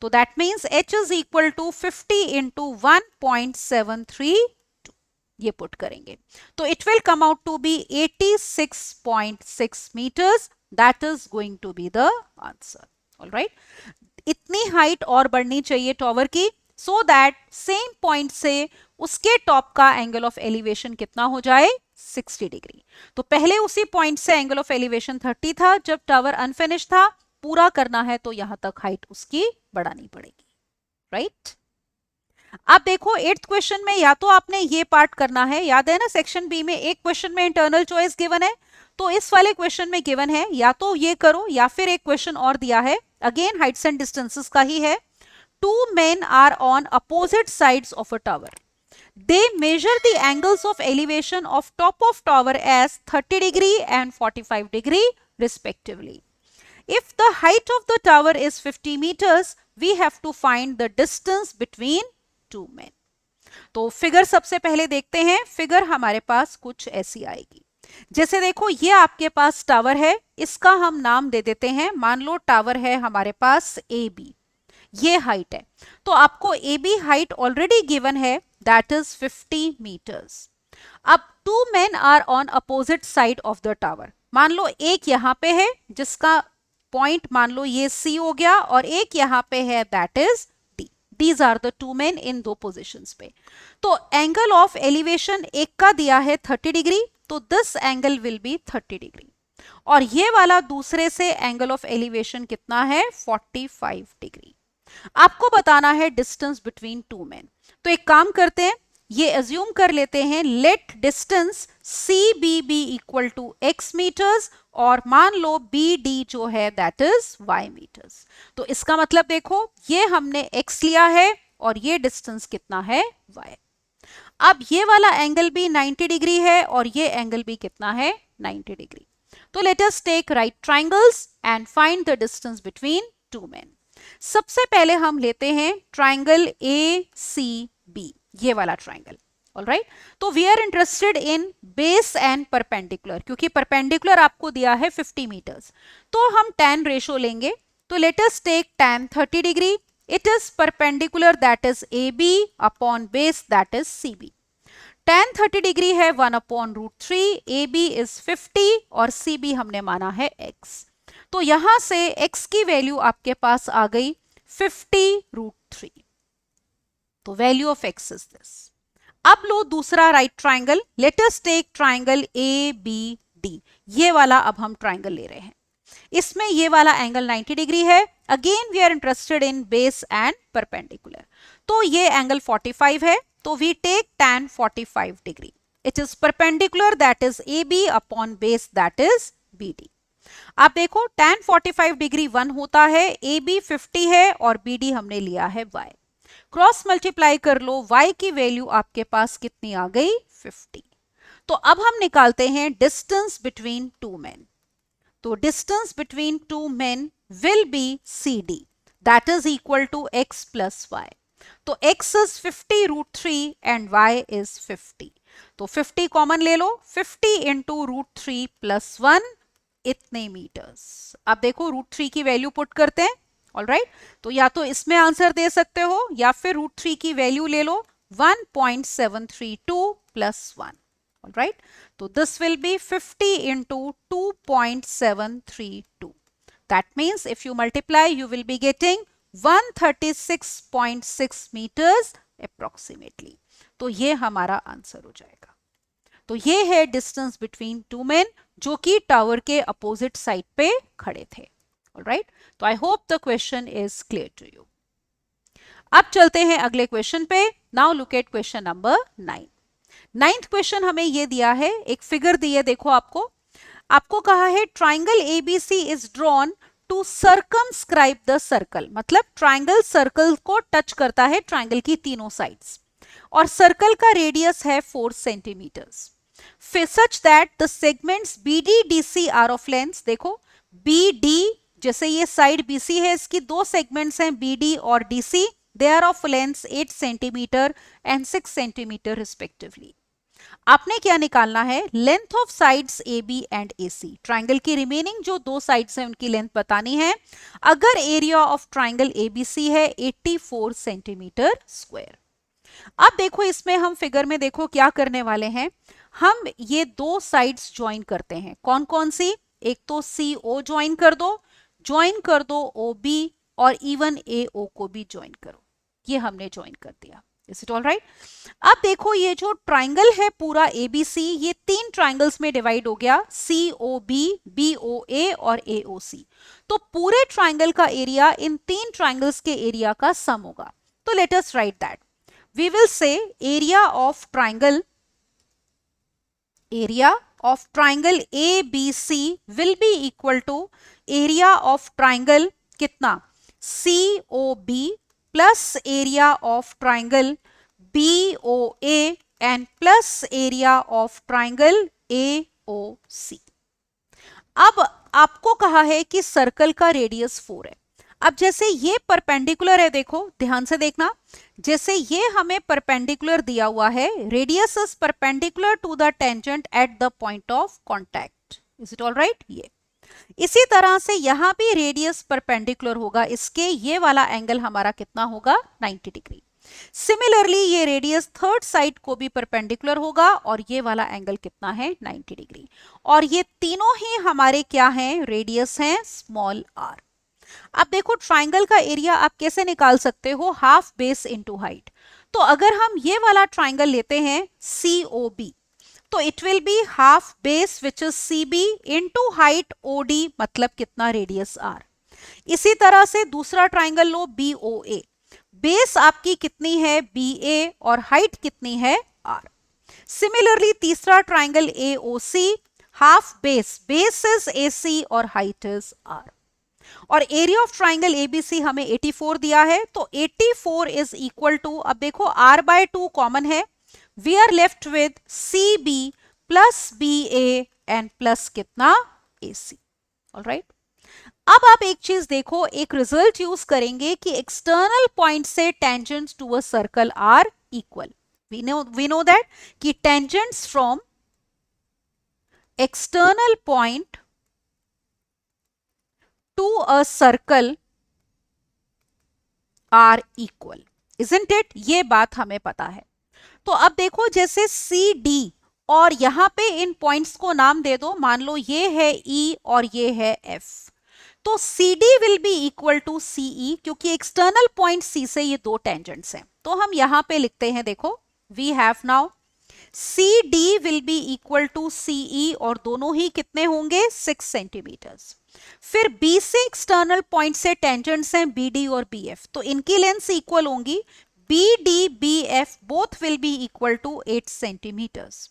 S1: तो that means h is equal to 50 into 1.732, ये पुट करेंगे तो it will come out to be 86.6 metres. That is going to be the answer. Alright, इतनी हाइट और बढ़नी चाहिए टॉवर की, सो दैट सेम पॉइंट से उसके टॉप का एंगल ऑफ एलिवेशन कितना हो जाए, 60 डिग्री। तो पहले उसी पॉइंट से एंगल ऑफ एलिवेशन 30 था जब टावर अनफिनिश था, पूरा करना है तो यहां तक हाइट उसकी बढ़ानी पड़ेगी। राइट, अब देखो 8th क्वेश्चन में या तो आपने ये पार्ट करना है, याद है ना सेक्शन बी में एक क्वेश्चन में इंटरनल चॉइस गिवन है, तो इस वाले क्वेश्चन में गिवन है या तो ये करो या फिर एक क्वेश्चन और दिया है, अगेन हाइट्स एंड डिस्टेंसेस का ही है। 2 men are on opposite sides of a tower. They measure the angles of elevation of top of tower as 30 degree and 45 degree respectively. If the height of the tower is 50 meters, we have to find the distance between two men. तो फिगर सबसे पहले देखते हैं। फिगर हमारे पास कुछ ऐसी आएगी, जैसे देखो ये आपके पास टावर है, इसका हम नाम दे देते हैं, मान लो टावर है हमारे पास ए बी, ये हाइट है, तो आपको A B height already given है, दैट इज 50 मीटर्स। अब 2 men are on opposite side of the tower, मान लो एक यहां पे है जिसका पॉइंट मान लो ये C हो गया और एक यहां पे है, that is D। These are the 2 men इन दो पोजिशंस पे। तो एंगल ऑफ एलिवेशन एक का दिया है 30 डिग्री, तो this angle will be 30 degree, और ये वाला दूसरे से एंगल ऑफ एलिवेशन कितना है, 45 डिग्री। आपको बताना है डिस्टेंस बिटवीन टू मैन। तो एक काम करते हैं, ये अज्यूम कर लेते हैं, let distance C B be equal to x metres, और मान लो बी डी जो है दैट इज वाई मीटर्स। तो इसका मतलब देखो, ये हमने एक्स लिया है और ये डिस्टेंस कितना है, वाई। अब ये वाला एंगल भी 90 डिग्री है और ये एंगल भी कितना है, 90 डिग्री। तो let us take right triangles and find the distance between two men. सबसे पहले हम लेते हैं ट्राइंगल ए सी बी, ये वाला ट्राइंगल। ऑलराइट, तो we are interested in base and perpendicular, क्योंकि परपेंडिकुलर आपको दिया है 50 मीटर्स, तो हम tan रेशो लेंगे। तो let us take tan 30 degree. It is perpendicular, that is AB upon base, that is CB. tan 30 degree है 1 अपॉन रूट 3, AB is 50 और CB हमने माना है x। तो यहां से x की वैल्यू आपके पास आ गई 50 रूट 3। तो value of x is this. अब लो दूसरा right triangle, let us take triangle ABD, ये वाला अब हम ट्राइंगल ले रहे हैं। इसमें ये वाला एंगल 90 डिग्री है। Again we are interested in base and perpendicular, तो ये एंगल 45 है, तो we take tan 45 degree. It is perpendicular, that is AB upon base, that is BD। आप देखो tan 45 डिग्री 1 होता है, AB 50 है और BD हमने लिया है y। क्रॉस मल्टीप्लाई कर लो, y की वैल्यू आपके पास कितनी आ गई, 50। तो अब हम निकालते हैं डिस्टेंस बिटवीन टू मेन। तो distance between two men will be CD, that is equal to x plus y। तो x is 50 root 3 and y is 50। तो 50 कॉमन ले लो, 50 इंटू रूट 3 प्लस 1, इतने मीटर्स। अब देखो रूट 3 की वैल्यू पुट करते हैं। ऑलराइट, तो या तो इसमें आंसर दे सकते हो या फिर रूट 3 की वैल्यू ले लो, 1.732 plus 1। Alright, so this will be 50 into 2.732. That means if you multiply, you will be getting 136.6 meters approximately. तो ये हमारा आंसर हो जाएगा। तो ये है डिस्टेंस बिटवीन टू मेन जो कि टावर के अपोजिट साइड पे खड़े थे। Alright, तो I hope the question is clear to you. अब चलते हैं अगले क्वेश्चन पे। Now look at question number 9। Ninth question हमें ये दिया है, एक फिगर दी है, देखो आपको कहा है triangle ABC is drawn to circumscribe the circle. मतलब ट्राइंगल सर्कल को टच करता है, ट्राइंगल की तीनों साइड्स, और सर्कल का रेडियस है 4 centimetres, such that the segments BD DC are of length. देखो BD, जैसे ये साइड BC है, इसकी दो सेगमेंट्स हैं BD और DC, they are of length 8 centimetre and 6 centimetre respectively. आपने क्या निकालना है, length of sides AB and AC। Triangle की रिमेनिंग जो दो साइड्स हैं उनकी लेंथ बतानी है। अगर एरिया ऑफ ट्राइंगल ABC है 84 सेंटीमीटर स्क्वायर। अब देखो इसमें हम फिगर में देखो क्या करने वाले हैं, हम ये दो साइड्स ज्वाइन करते हैं। कौन कौन सी, एक तो CO ज्वाइन कर दो OB, और इवन AO को भी ज्वाइन करो। ये हमने ज्वाइन कर दिया। Is it all right? अब देखो ये जो ट्राइंगल है पूरा ABC, ये तीन ट्राइंगल्स में डिवाइड हो गया, COB, BOA और AOC। तो पूरे ट्राइंगल का एरिया इन तीन ट्राइंगल्स के एरिया का सम होगा। तो let us write that. We will say area of triangle ABC will be equal to area of triangle कितना, COB plus area of triangle BOA and plus area of triangle AOC। अब आपको कहा है कि सर्कल का रेडियस 4 है। अब जैसे ये परपेंडिकुलर है, देखो ध्यान से देखना, जैसे ये हमें परपेंडिकुलर दिया हुआ है, radius is perpendicular to the tangent at the point of contact. Is it all right? ये इसी तरह से यहां भी रेडियस परपेंडिकुलर होगा इसके, ये वाला एंगल हमारा कितना होगा, 90 डिग्री। सिमिलरली ये रेडियस थर्ड साइड को भी परपेंडिकुलर होगा और ये वाला एंगल कितना है, 90 डिग्री। और ये तीनों ही हमारे क्या हैं, रेडियस हैं स्मॉल r। अब देखो ट्राइंगल का एरिया आप कैसे निकाल सकते हो, हाफ बेस इनटू हाइट। तो अगर हम ये वाला ट्राइंगल लेते हैं COB, तो it will be half base which is CB into height OD, मतलब कितना, रेडियस R। इसी तरह से दूसरा ट्राइंगल लो BOA, बेस आपकी कितनी है BA और हाइट कितनी है R। सिमिलरली तीसरा triangle AOC, half base, base is AC और हाइट इज R। और एरिया ऑफ ट्राइंगल ABC हमें 84 दिया है, तो 84 इज इक्वल टू, अब देखो R/2 कॉमन है, we are left with CB plus BA and plus कितना AC। ऑलराइट, अब आप एक चीज देखो, एक रिजल्ट यूज करेंगे कि एक्सटर्नल पॉइंट से tangents to a circle are equal. We know that कि tangents from external point to a circle are equal, isn't it? ये बात हमें पता है। तो अब देखो जैसे CD और यहां पे इन पॉइंट्स को नाम दे दो, मान लो ये है E और ये है F, तो CD will be equal to CE, क्योंकि एक्सटर्नल पॉइंट C से ये दो टेंजेंट्स हैं। तो हम यहां पे लिखते हैं, देखो we have now CD will be equal to CE और दोनों ही कितने होंगे 6 सेंटीमीटर्स। फिर B से एक्सटर्नल पॉइंट से टेंजेंट्स हैं BD और BF, तो इनकी लेंथ इक्वल होंगी, BD BF both will be equal to 8 centimetres.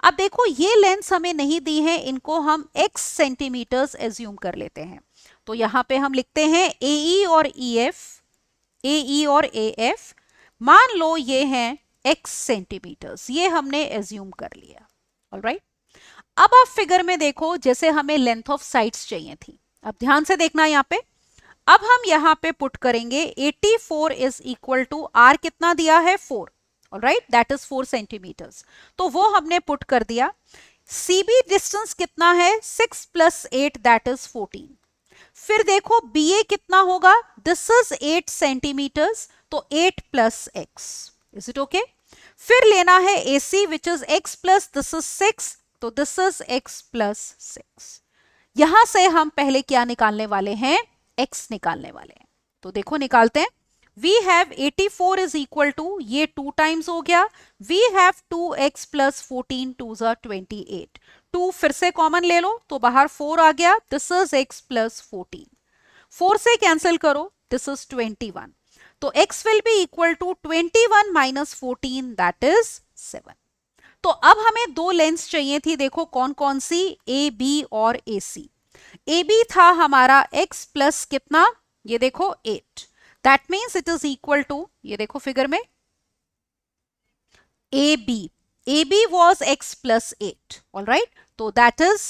S1: अब देखो ये लेंथ हमें नहीं दी है, इनको हम x सेंटीमीटर्स एज्यूम कर लेते हैं। तो यहां पे हम लिखते हैं AE और EF, AE और AF, मान लो ये हैं x सेंटीमीटर्स, ये हमने एज्यूम कर लिया। ऑलराइट, अब आप फिगर में देखो, जैसे हमें लेंथ ऑफ साइड्स चाहिए थी, अब ध्यान से देखना यहां पे, अब हम यहां पे पुट करेंगे 84 इज इक्वल टू R कितना दिया है 4, ऑलराइट, दैट इज 4 सेंटीमीटर्स, तो वो हमने पुट कर दिया। CB डिस्टेंस कितना है 6 प्लस 8 दैट इज 14। फिर देखो BA कितना होगा, दिस इज 8 सेंटीमीटर्स, तो 8 plus x, is it okay? फिर लेना है AC which is x plus this is 6, तो दिस इज x प्लस 6। यहां से हम पहले क्या निकालने वाले हैं, x निकालने वाले हैं। तो देखो निकालते हैं, we have 84 is equal to, ये 2 टाइम्स हो गया, वी हैव 2x प्लस 14 2 ज़ा 28, 2 फिर से कॉमन ले लो तो बाहर 4 आ गया, दिस इज x प्लस 14, 4 से कैंसिल करो, दिस इज 21, तो x will be equal to 21 minus 14 that is 7। तो अब हमें दो लेंथ्स चाहिए थी, देखो कौन कौन सी, AB और AC। AB था हमारा x प्लस कितना, ये देखो 8, that means it is equal to, ये देखो फिगर में AB was x plus 8, all right, तो that is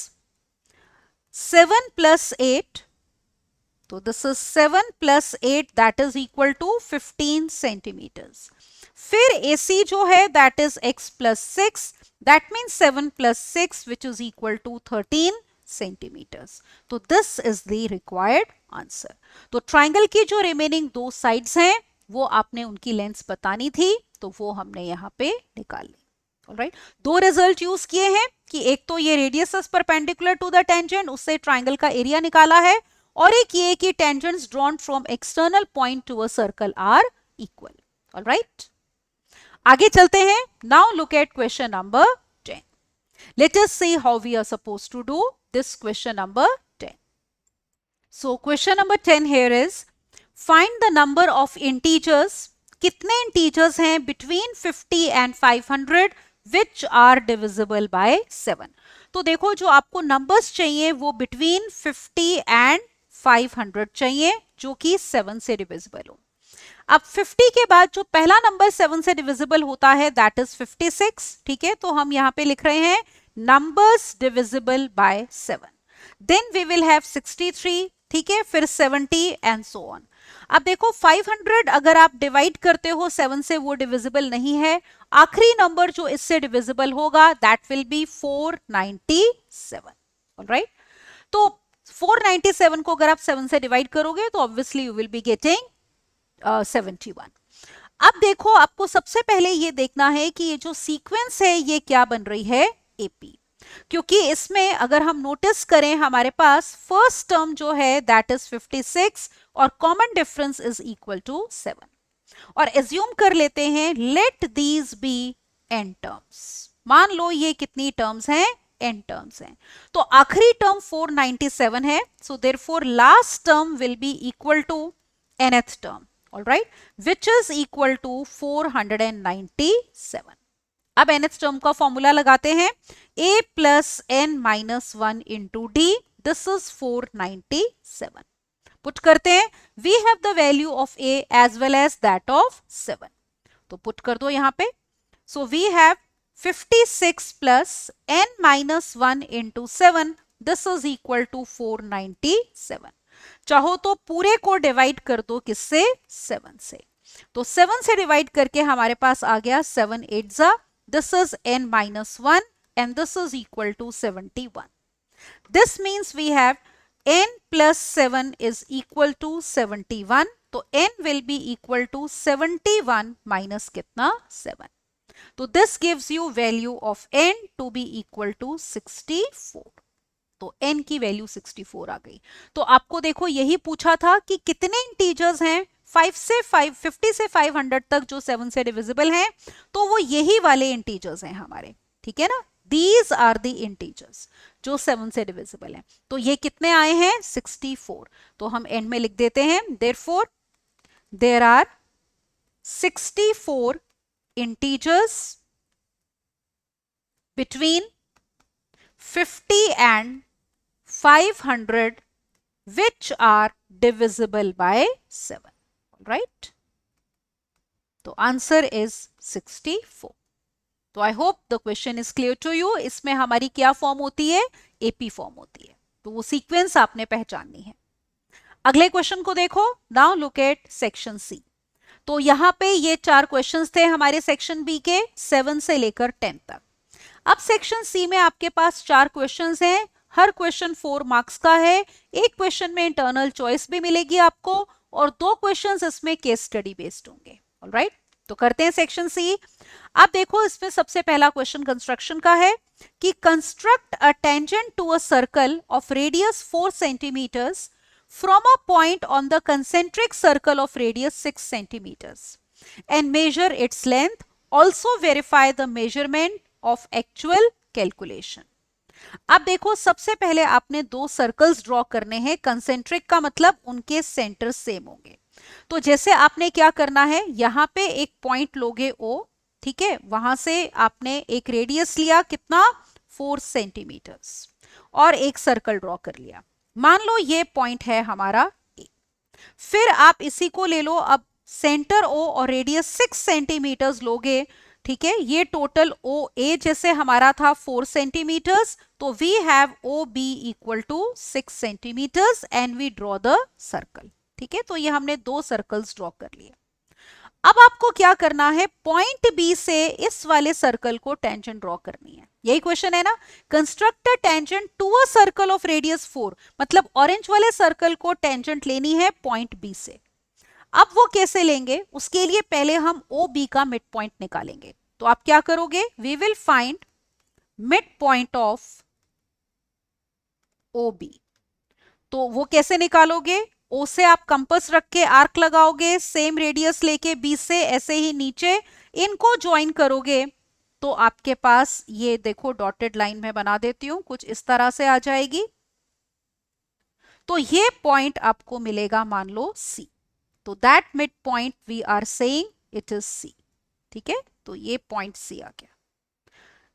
S1: 7 plus 8, तो this is 7 plus 8 that is equal to 15 centimeters। फिर AC जो है that is x plus 6, that means 7 plus 6 which is equal to 13 centimeters। तो this is the required answer। तो ट्राइंगल की जो रिमेनिंग दो साइड्स हैं वो आपने उनकी लेंथ बतानी थी, तो वो हमने यहाँ पे निकाल ली। ऑलराइट, दो रिजल्ट यूज किए हैं कि एक तो ये radius is perpendicular to the tangent, उससे ट्राइंगल का एरिया निकाला है, और एक ये कि tangents drawn from external point to a circle are equal. Alright, आगे चलते हैं। Now look at question number 10। Let us see how we are supposed to do this question number 10। So question number 10 here is, find the number of integers, कितने इंटीजर्स हैं between 50 and 500 which are divisible by 7। तो देखो जो आपको नंबर्स चाहिए वो बिटवीन 50 एंड 500 चाहिए, जो कि 7 से डिविजिबल हो। अब 50 के बाद जो पहला नंबर 7 से डिविजिबल होता है दैट इज 56, ठीक है, तो हम यहां पे लिख रहे हैं numbers divisible by 7। Then we will have 63, ठीक है, फिर 70 एंड सो ऑन। अब देखो 500 अगर आप डिवाइड करते हो 7 से वो डिविजिबल नहीं है, आखिरी नंबर जो इससे डिविजिबल होगा दैट विल बी 497। ऑलराइट, तो 497 को अगर आप 7 से डिवाइड करोगे तो obviously you will be getting 71। अब देखो आपको सबसे पहले ये देखना है कि ये जो सीक्वेंस है ये क्या बन रही है, AP, क्योंकि इसमें अगर हम नोटिस करें हमारे पास फर्स्ट टर्म जो है दैट इज 56 और common difference is equal to 7, और एज्यूम कर लेते हैं let these be n terms. मान लो ये कितनी टर्म्स हैं, n टर्म्स हैं। तो आखिरी टर्म 497 है, so therefore last term will be equal to nth term, alright, which is equal to 497। अब nth टर्म का फॉर्मूला लगाते हैं, a plus n minus 1 into d, this is 497। Put करते हैं, we have the value of a as well as that of 7, तो पुट कर दो यहां पे। So we have 56 plus n minus 1 into 7, this is equal to 497। चाहो तो पूरे को डिवाइड कर दो किससे, 7 से, तो 7 से डिवाइड करके हमारे पास आ गया 7 8 जा, this is n minus 1 and this is equal to 71. This means we have n plus 7 is equal to 71. तो n will be equal to 71 minus कितना, 7. तो this gives you value of n to be equal to 64. तो n की वैल्यू 64 आ गई। तो आपको देखो यही पूछा था कि कितने इंटीजर्स हैं 50 से 500 तक जो 7 से डिविजिबल हैं, तो वो यही वाले इंटीजर्स हैं हमारे, ठीक है ना, दीज आर द इंटीजर्स जो 7 से डिविजिबल हैं। तो ये कितने आए हैं, 64। तो हम एंड में लिख देते हैं, therefore there are 64 integers between 50 and 500 which are divisible by 7, right? तो आंसर इज 64। तो I hope the question is clear to you. इसमें हमारी क्या फॉर्म होती है, एपी फॉर्म होती है, तो वो सीक्वेंस आपने पहचाननी है। अगले क्वेश्चन को देखो, now look at section C. तो यहां पे ये 4 क्वेश्चंस थे हमारे सेक्शन बी के, 7 से लेकर 10 तक। अब सेक्शन सी में आपके पास 4 क्वेश्चंस हैं, हर क्वेश्चन 4 मार्क्स का है। एक क्वेश्चन में इंटरनल चॉइस भी मिलेगी आपको और 2 क्वेश्चंस इसमें केस स्टडी बेस्ड होंगे, ऑलराइट। तो करते हैं सेक्शन सी। अब देखो इसमें सबसे पहला क्वेश्चन कंस्ट्रक्शन का है कि construct a tangent to a circle of radius 4 centimetres from a point on the concentric circle of radius 6 centimeters and measure its length. Also verify the measurement of actual calculation. अब देखो सबसे पहले आपने 2 सर्कल्स ड्रॉ करने हैं, कंसेंट्रिक का मतलब उनके सेंटर सेम होंगे। तो जैसे आपने क्या करना है, यहां पे एक पॉइंट लोगे O, ठीक है, वहां से आपने एक रेडियस लिया कितना, 4 सेंटीमीटर्स, और एक सर्कल ड्रॉ कर लिया। मान लो ये पॉइंट है हमारा ए, फिर आप इसी को ले लो, अब सेंटर O और रेडियस 6 सेंटीमीटर्स लोगे, ठीक है, ये टोटल ओ ए जैसे हमारा था 4 सेंटीमीटर्स, तो we have O B equal to 6 centimetres and we draw the circle, ठीक है। तो ये हमने 2 सर्कल्स ड्रॉ कर लिए। अब आपको क्या करना है, पॉइंट बी से इस वाले सर्कल को टेंजेंट ड्रॉ करनी है, यही क्वेश्चन है ना। Construct a tangent to a circle of radius 4, मतलब ऑरेंज वाले सर्कल को टेंजेंट लेनी है पॉइंट बी से। अब वो कैसे लेंगे, उसके लिए पहले हम ओ बी का मिड पॉइंट निकालेंगे। तो आप क्या करोगे, we will find mid point of O B. तो वो कैसे निकालोगे, ओ से आप कंपास रख के आर्क लगाओगे, सेम रेडियस लेके बी से ऐसे ही नीचे इनको ज्वाइन करोगे, तो आपके पास ये देखो डॉटेड लाइन में बना देती हूं, कुछ इस तरह से आ जाएगी। तो ये पॉइंट आपको मिलेगा मान लो सी, तो that mid point we are saying it is C, ठीक है। तो ये पॉइंट सी आ गया,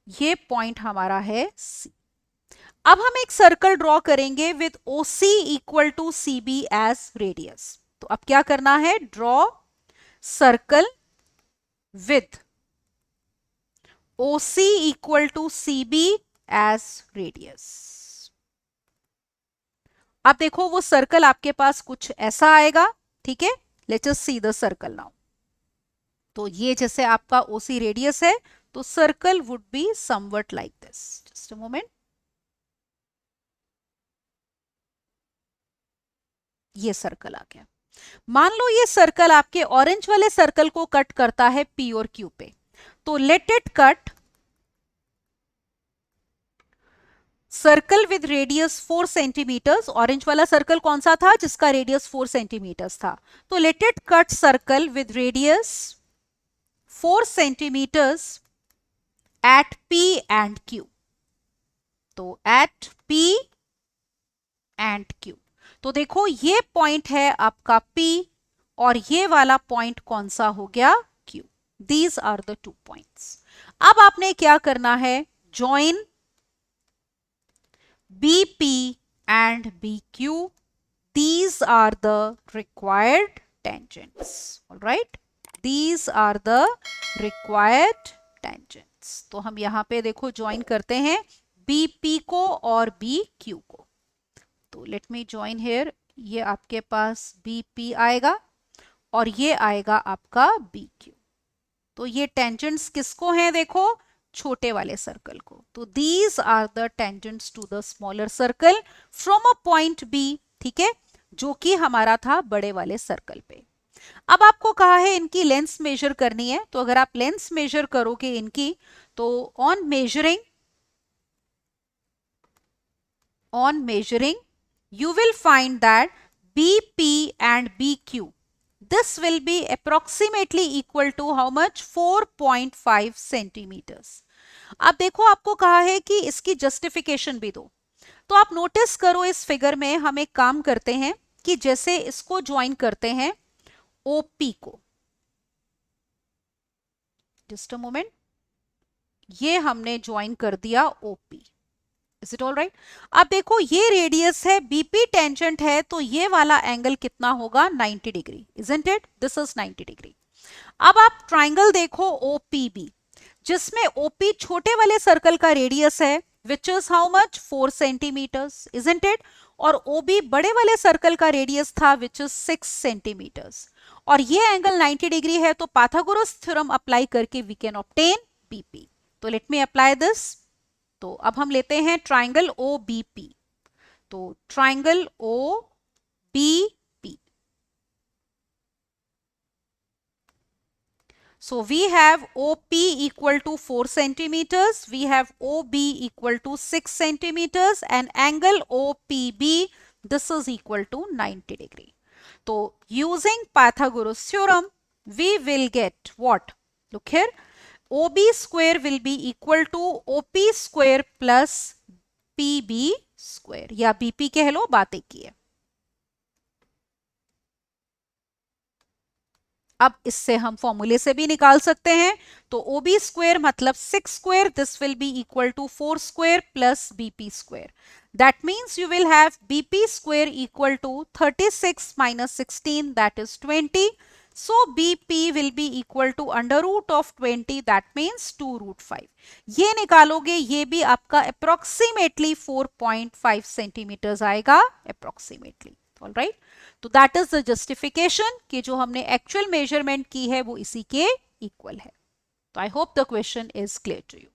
S1: ये पॉइंट हमारा है सी। अब हम एक सर्कल ड्रॉ करेंगे with O C equal to C B as radius. तो अब क्या करना है, draw circle with O C equal to C B as radius. अब देखो वो सर्कल आपके पास कुछ ऐसा आएगा, ठीक है। Let's just see the circle now. तो ये जैसे आपका ओसी रेडियस है, तो circle would be something like this. Just a moment, ये सर्कल आ गया। मान लो ये सर्कल आपके ऑरेंज वाले सर्कल को कट करता है पी और क्यू पे, तो let it cut circle with radius 4 centimetres. Orange वाला सर्कल कौन सा था, जिसका रेडियस 4 सेंटीमीटर्स था। तो let it cut circle with radius 4 centimetres at P and Q। तो एट P एंड Q। तो देखो ये पॉइंट है आपका P और ये वाला पॉइंट कौन सा हो गया, Q। These are the 2 points. अब आपने क्या करना है, join BP and BQ. These are the required tangents. All right. These are the required tangents. तो हम यहाँ पे देखो ज्वाइन करते हैं BP को और BQ को। तो लेट मी ज्वाइन हेयर। ये आपके पास BP आएगा और ये आएगा आपका BQ। तो ये टेंजेंट्स किसको हैं, देखो छोटे वाले सर्कल को। तो these are the tangents to the smaller circle from a point B, ठीक है, जो कि हमारा था बड़े वाले सर्कल पे। अब आपको कहा है इनकी लेंथ मेजर करनी है। तो अगर आप लेंथ मेजर करोगे इनकी, तो on measuring you will find that BP and BQ, this will be approximately equal to how much, 4.5 centimeters. अब देखो आपको कहा है कि इसकी जस्टिफिकेशन भी दो। तो आप नोटिस करो इस फिगर में हम एक काम करते हैं कि जैसे इसको ज्वाइन करते हैं OP को, जस्ट अ मोमेंट, ये हमने ज्वाइन कर दिया OP। Is it all right? अब देखो ये रेडियस है, BP टेंजेंट है, तो ये वाला एंगल कितना होगा, 90 degree. Isn't it? This is 90 degree. अब आप ट्राइंगल देखो OPB, जिसमें OP छोटे वाले सर्कल का रेडियस है, which is how much, 4 centimetres, isn't it? और OB बड़े वाले सर्कल का रेडियस था, which is 6 सेंटीमीटर्स। और ये एंगल 90 डिग्री है, तो पाइथागोरस थ्योरम अप्लाई करके we can obtain BP। तो let me apply this। तो अब हम लेते हैं ट्राइंगल OBP। तो triangle OBP, so we have OP equal to 4 centimeters, we have OB equal to 6 centimeters, and angle OPB, this is equal to 90 degree. So using Pythagoras theorem we will get what, look here, OB square will be equal to OP square plus PB square, या BP कह लो, बात एक ही है। अब इससे हम फॉर्मूले से भी निकाल सकते हैं। तो OB स्क्वायर मतलब 6 square, this will be equal to 4 square plus BP square. That means you will have BP square equal to 36 minus 16, that is 20. So BP will be equal to under root of 20, that means 2 root 5. ये निकालोगे, ये भी आपका approximately 4.5 सेंटीमीटर्स आएगा, approximately. All right. तो दैट इज द जस्टिफिकेशन कि जो हमने एक्चुअल मेजरमेंट की है वो इसी के इक्वल है। तो I hope the question is clear to you.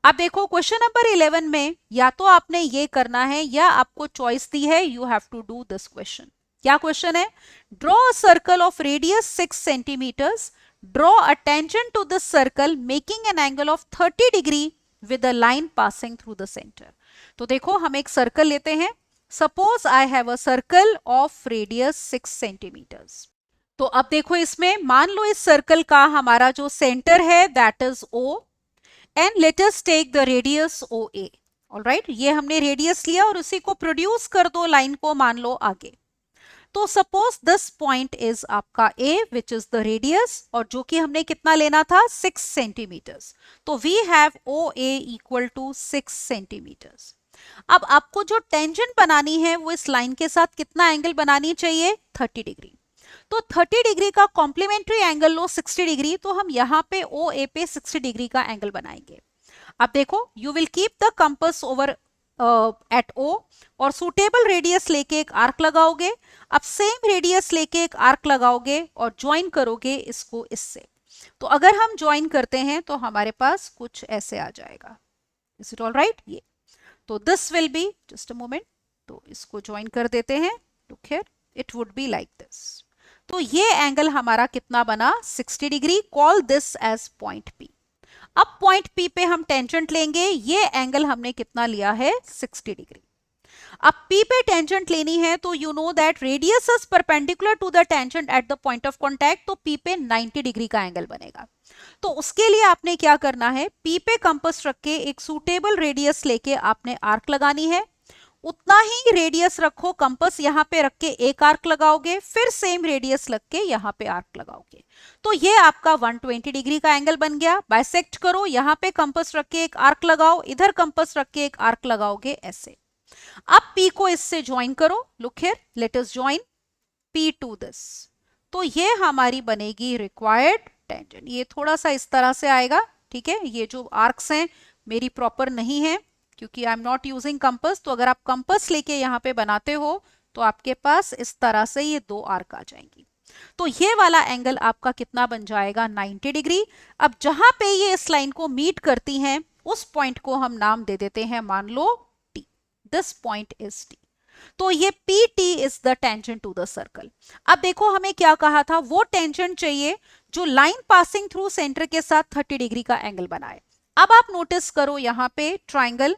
S1: अब देखो क्वेश्चन नंबर 11 में या तो आपने ये करना है या आपको चॉइस दी है, you have to do this question. क्या क्वेश्चन है, draw a circle of radius 6 centimetres, draw a tangent to this circle making an angle of 30 degree with a line passing through the centre. तो देखो हम एक सर्कल लेते हैं। Suppose I have a circle of radius 6 centimeters. तो अब देखो इसमें मान लो इस सर्कल का हमारा जो सेंटर है that is O and let us take the radius OA. All right, ये हमने रेडियस लिया और उसी को प्रोड्यूस कर दो लाइन को, मान लो आगे। तो सपोज दिस पॉइंट इज आपका A which is the radius, और जो कि हमने कितना लेना था, 6 सेंटीमीटर्स। तो we have OA equal to 6 centimetres. अब आपको जो टेंजेंट बनानी है वो इस लाइन के साथ कितना एंगल बनानी चाहिए, 30 डिग्री। तो 30 डिग्री का कॉम्प्लीमेंट्री एंगल लो 60 डिग्री, तो हम यहाँ पे OA पे 60 डिग्री का एंगल बनाएंगे। अब देखो you will keep the compass over at O और सुटेबल रेडियस लेके एक आर्क लगाओगे। अब सेम रेडियस लेके एक आर्क लगाओगे और ज्वाइन करोगे इसको इससे। तो अगर हम ज्वाइन करते हैं तो हमारे पास कुछ ऐसे आ जाएगा। Is it all right? ये तो this will be, just a moment, तो इसको ज्वाइन कर देते हैं। Look here, it would be like this. तो ये एंगल हमारा कितना बना, 60 degree. Call this as point P। अब पॉइंट P पे हम टेंजेंट लेंगे, ये एंगल हमने कितना लिया है, 60 डिग्री। अब P पे टेंजेंट लेनी है तो you know that radius is perpendicular to the tangent at the point of contact, तो P पे 90 डिग्री का एंगल बनेगा। तो उसके लिए आपने क्या करना है, P पे कंपास रख के एक सूटेबल रेडियस लेके आपने आर्क लगानी है। उतना ही रेडियस रखो, कंपास यहां पे रख के एक आर्क लगाओगे, फिर सेम रेडियस लग के यहां पे आर्क लगाओगे, तो ये आपका 120 डिग्री का एंगल बन गया। बाइसेक्ट करो, यहां पे कंपास रख के एक आर्क लगाओ, इधर कंपास रख के एक आर्क लगाओगे ऐसे। अब P को इससे ज्वाइन करो, look here, let us join P to this, तो ये हमारी बनेगी रिक्वायर्ड टेंजेंट। ये थोड़ा सा इस तरह से आएगा, ठीक है। ये जो आर्क्स हैं मेरी प्रॉपर नहीं है क्योंकि I am not using compass, तो अगर आप कंपास लेके यहाँ पे बनाते हो तो आपके पास इस तरह से ये दो आर्क आ जाएंगी। तो ये वाला एंगल आपका कितना बन जाएगा, 90 डिग्री। अब जहां पे ये इस लाइन को मीट करती हैं उस पॉइंट को हम नाम दे देते हैं, मान लो T, this point is T। तो ये PT is the tangent to the circle. अब देखो हमें क्या कहा था, वो टेंजेंट चाहिए जो लाइन पासिंग थ्रू सेंटर के साथ 30 डिग्री का एंगल बनाए। अब आप नोटिस करो यहां पे ट्राइंगल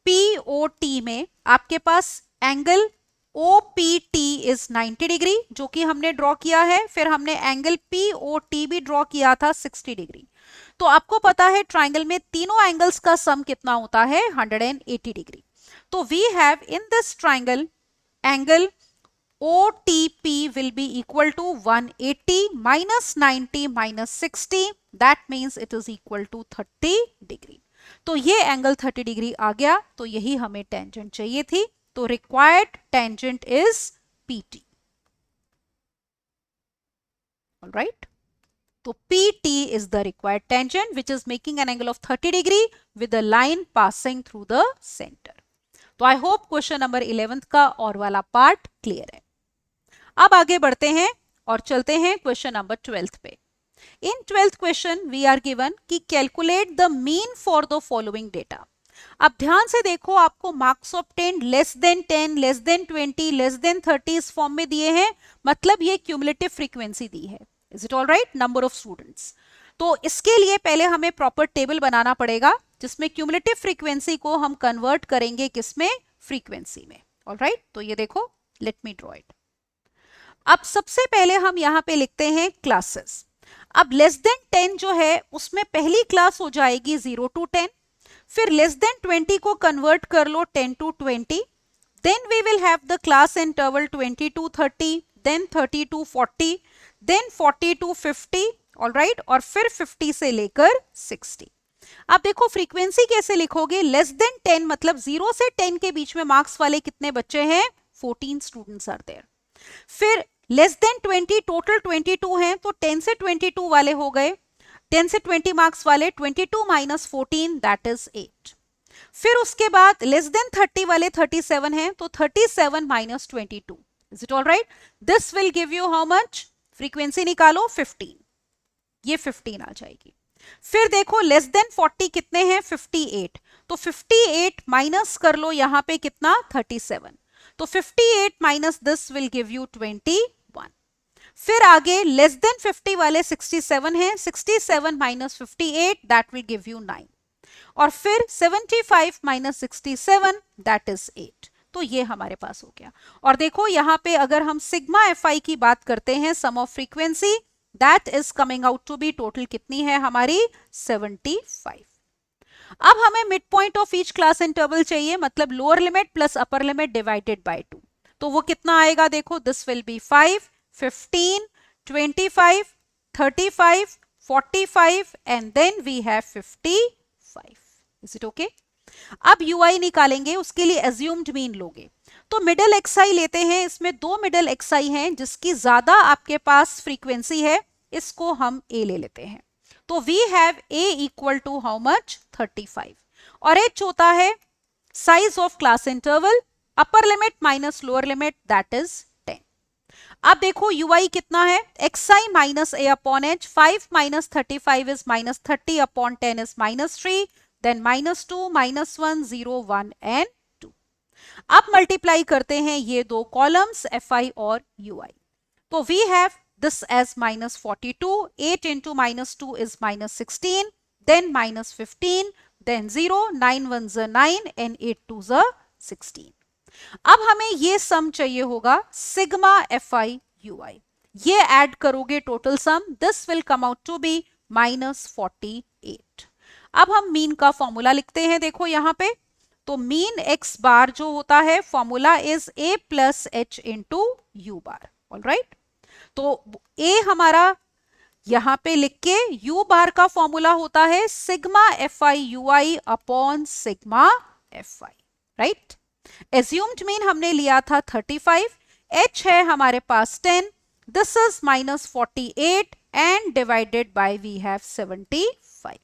S1: POT में आपके पास एंगल OPT इज 90 डिग्री जो कि हमने ड्रॉ किया है, फिर हमने एंगल POT भी ड्रॉ किया था 60 डिग्री। तो आपको पता है ट्राइंगल में तीनों एंगल्स का सम कितना होता है, 180 डिग्री। तो we have in this triangle angle OTP will be equal to 180 minus 90 minus 60, that means it is equal to 30 degree. तो ये एंगल 30 डिग्री आ गया, तो यही हमें टेंजेंट चाहिए थी। तो required tangent is PT, alright. तो PT is the required tangent which is making an angle of 30 degree with a line passing through the center। तो I hope question number 11th का और वाला पार्ट क्लियर है। अब आगे बढ़ते हैं और चलते हैं क्वेश्चन नंबर 12th पे। In 12th question we are given कि calculate the mean for the following data. अब ध्यान से देखो, आपको marks obtained less than 10, less than 20, less than 30 इस फॉर्म में दिए हैं, मतलब ये क्यूमुलेटिव फ्रीक्वेंसी दी है। Is it all right, number of students. तो इसके लिए पहले हमें प्रॉपर टेबल बनाना पड़ेगा जिसमें क्यूमुलेटिव फ्रीक्वेंसी को हम कन्वर्ट करेंगे किसमें, फ्रीक्वेंसी में। ऑल राइट, तो ये देखो, लेट मी ड्रॉ इट। अब सबसे पहले हम यहाँ पे लिखते हैं क्लासेस। अब लेस देन 10 जो है उसमें पहली क्लास हो जाएगी 0 to 10, फिर लेस देन 20 को कन्वर्ट कर लो 10 to 20, then we will have the class interval 20 to 30, then 30 to 40, then 40 to 50, alright, और फिर 50 से लेकर 60। अब देखो फ्रीक्वेंसी कैसे लिखोगे, लेस देन 10 मतलब 0 से 10 के बीच में मार्क्स वाले कितने बच्चे हैं, 14 स्टूडेंट्स आर देयर। फिर लेस देन 20, टोटल 22 हैं, तो 10 से 22 वाले हो गए, 10 से 20 मार्क्स वाले 22 माइनस 14 दैट इज 8। फिर उसके बाद लेस देन 30 वाले 37 हैं, तो 37 minus 22। Is it all right, this will give you how much, frequency निकालो 15, ये 15 आ जाएगी। फिर देखो लेस देन 40 कितने हैं, 58, तो 58 माइनस कर लो यहां पे कितना, 37, तो 58 minus this will give you 21। फिर आगे लेस देन 50 वाले 67 हैं, 67 minus 58 that will give you 9, और फिर 75 माइनस 67 दैट इज 8। तो ये हमारे पास हो गया। और देखो यहाँ पे अगर हम सिग्मा FI की बात करते हैं, sum of frequency that is coming out to be total कितनी है हमारी, 75। अब हमें mid point of each class interval चाहिए, मतलब lower limit plus upper limit divided by 2, तो वो कितना आएगा, देखो this will be 5, 15, 25, 35, 45 and then we have 55। Is it okay? अब UI निकालेंगे, उसके लिए एज्यूम्ड मीन लोगे, तो मिडल XI लेते हैं। इसमें दो मिडल XI हैं, जिसकी ज्यादा आपके पास फ्रीक्वेंसी है इसको हम A ले लेते हैं। तो we have A equal to how much, 35, और H होता है size of class interval, upper limit minus lower limit that is 10। अब देखो UI कितना है, XI माइनस A upon H, 5 minus 35 is minus 30 upon 10 is minus 3, then minus 2, minus 1, 0, 1 and 2। अब मल्टीप्लाई करते हैं ये दो कॉलम्स FI और UI, तो we have this as minus 42, 8 into minus 2 is minus 16, then minus 15, then 0, 9 1s are 9 and 8 2s are 16. अब हमें ये सम चाहिए होगा सिग्मा FI UI, ये ऐड करोगे total sum, this will come out to be -48। अब हम मीन का फॉर्मूला लिखते हैं, देखो यहाँ पे, तो मीन x बार जो होता है formula is a plus h into you bar. Alright, तो a हमारा यहां पे लिख के u बार का फॉर्मूला होता है sigma FI UI upon sigma FI। Right, assumed mean हमने लिया था 35, h है हमारे पास 10, this is -48 and divided by we have 75।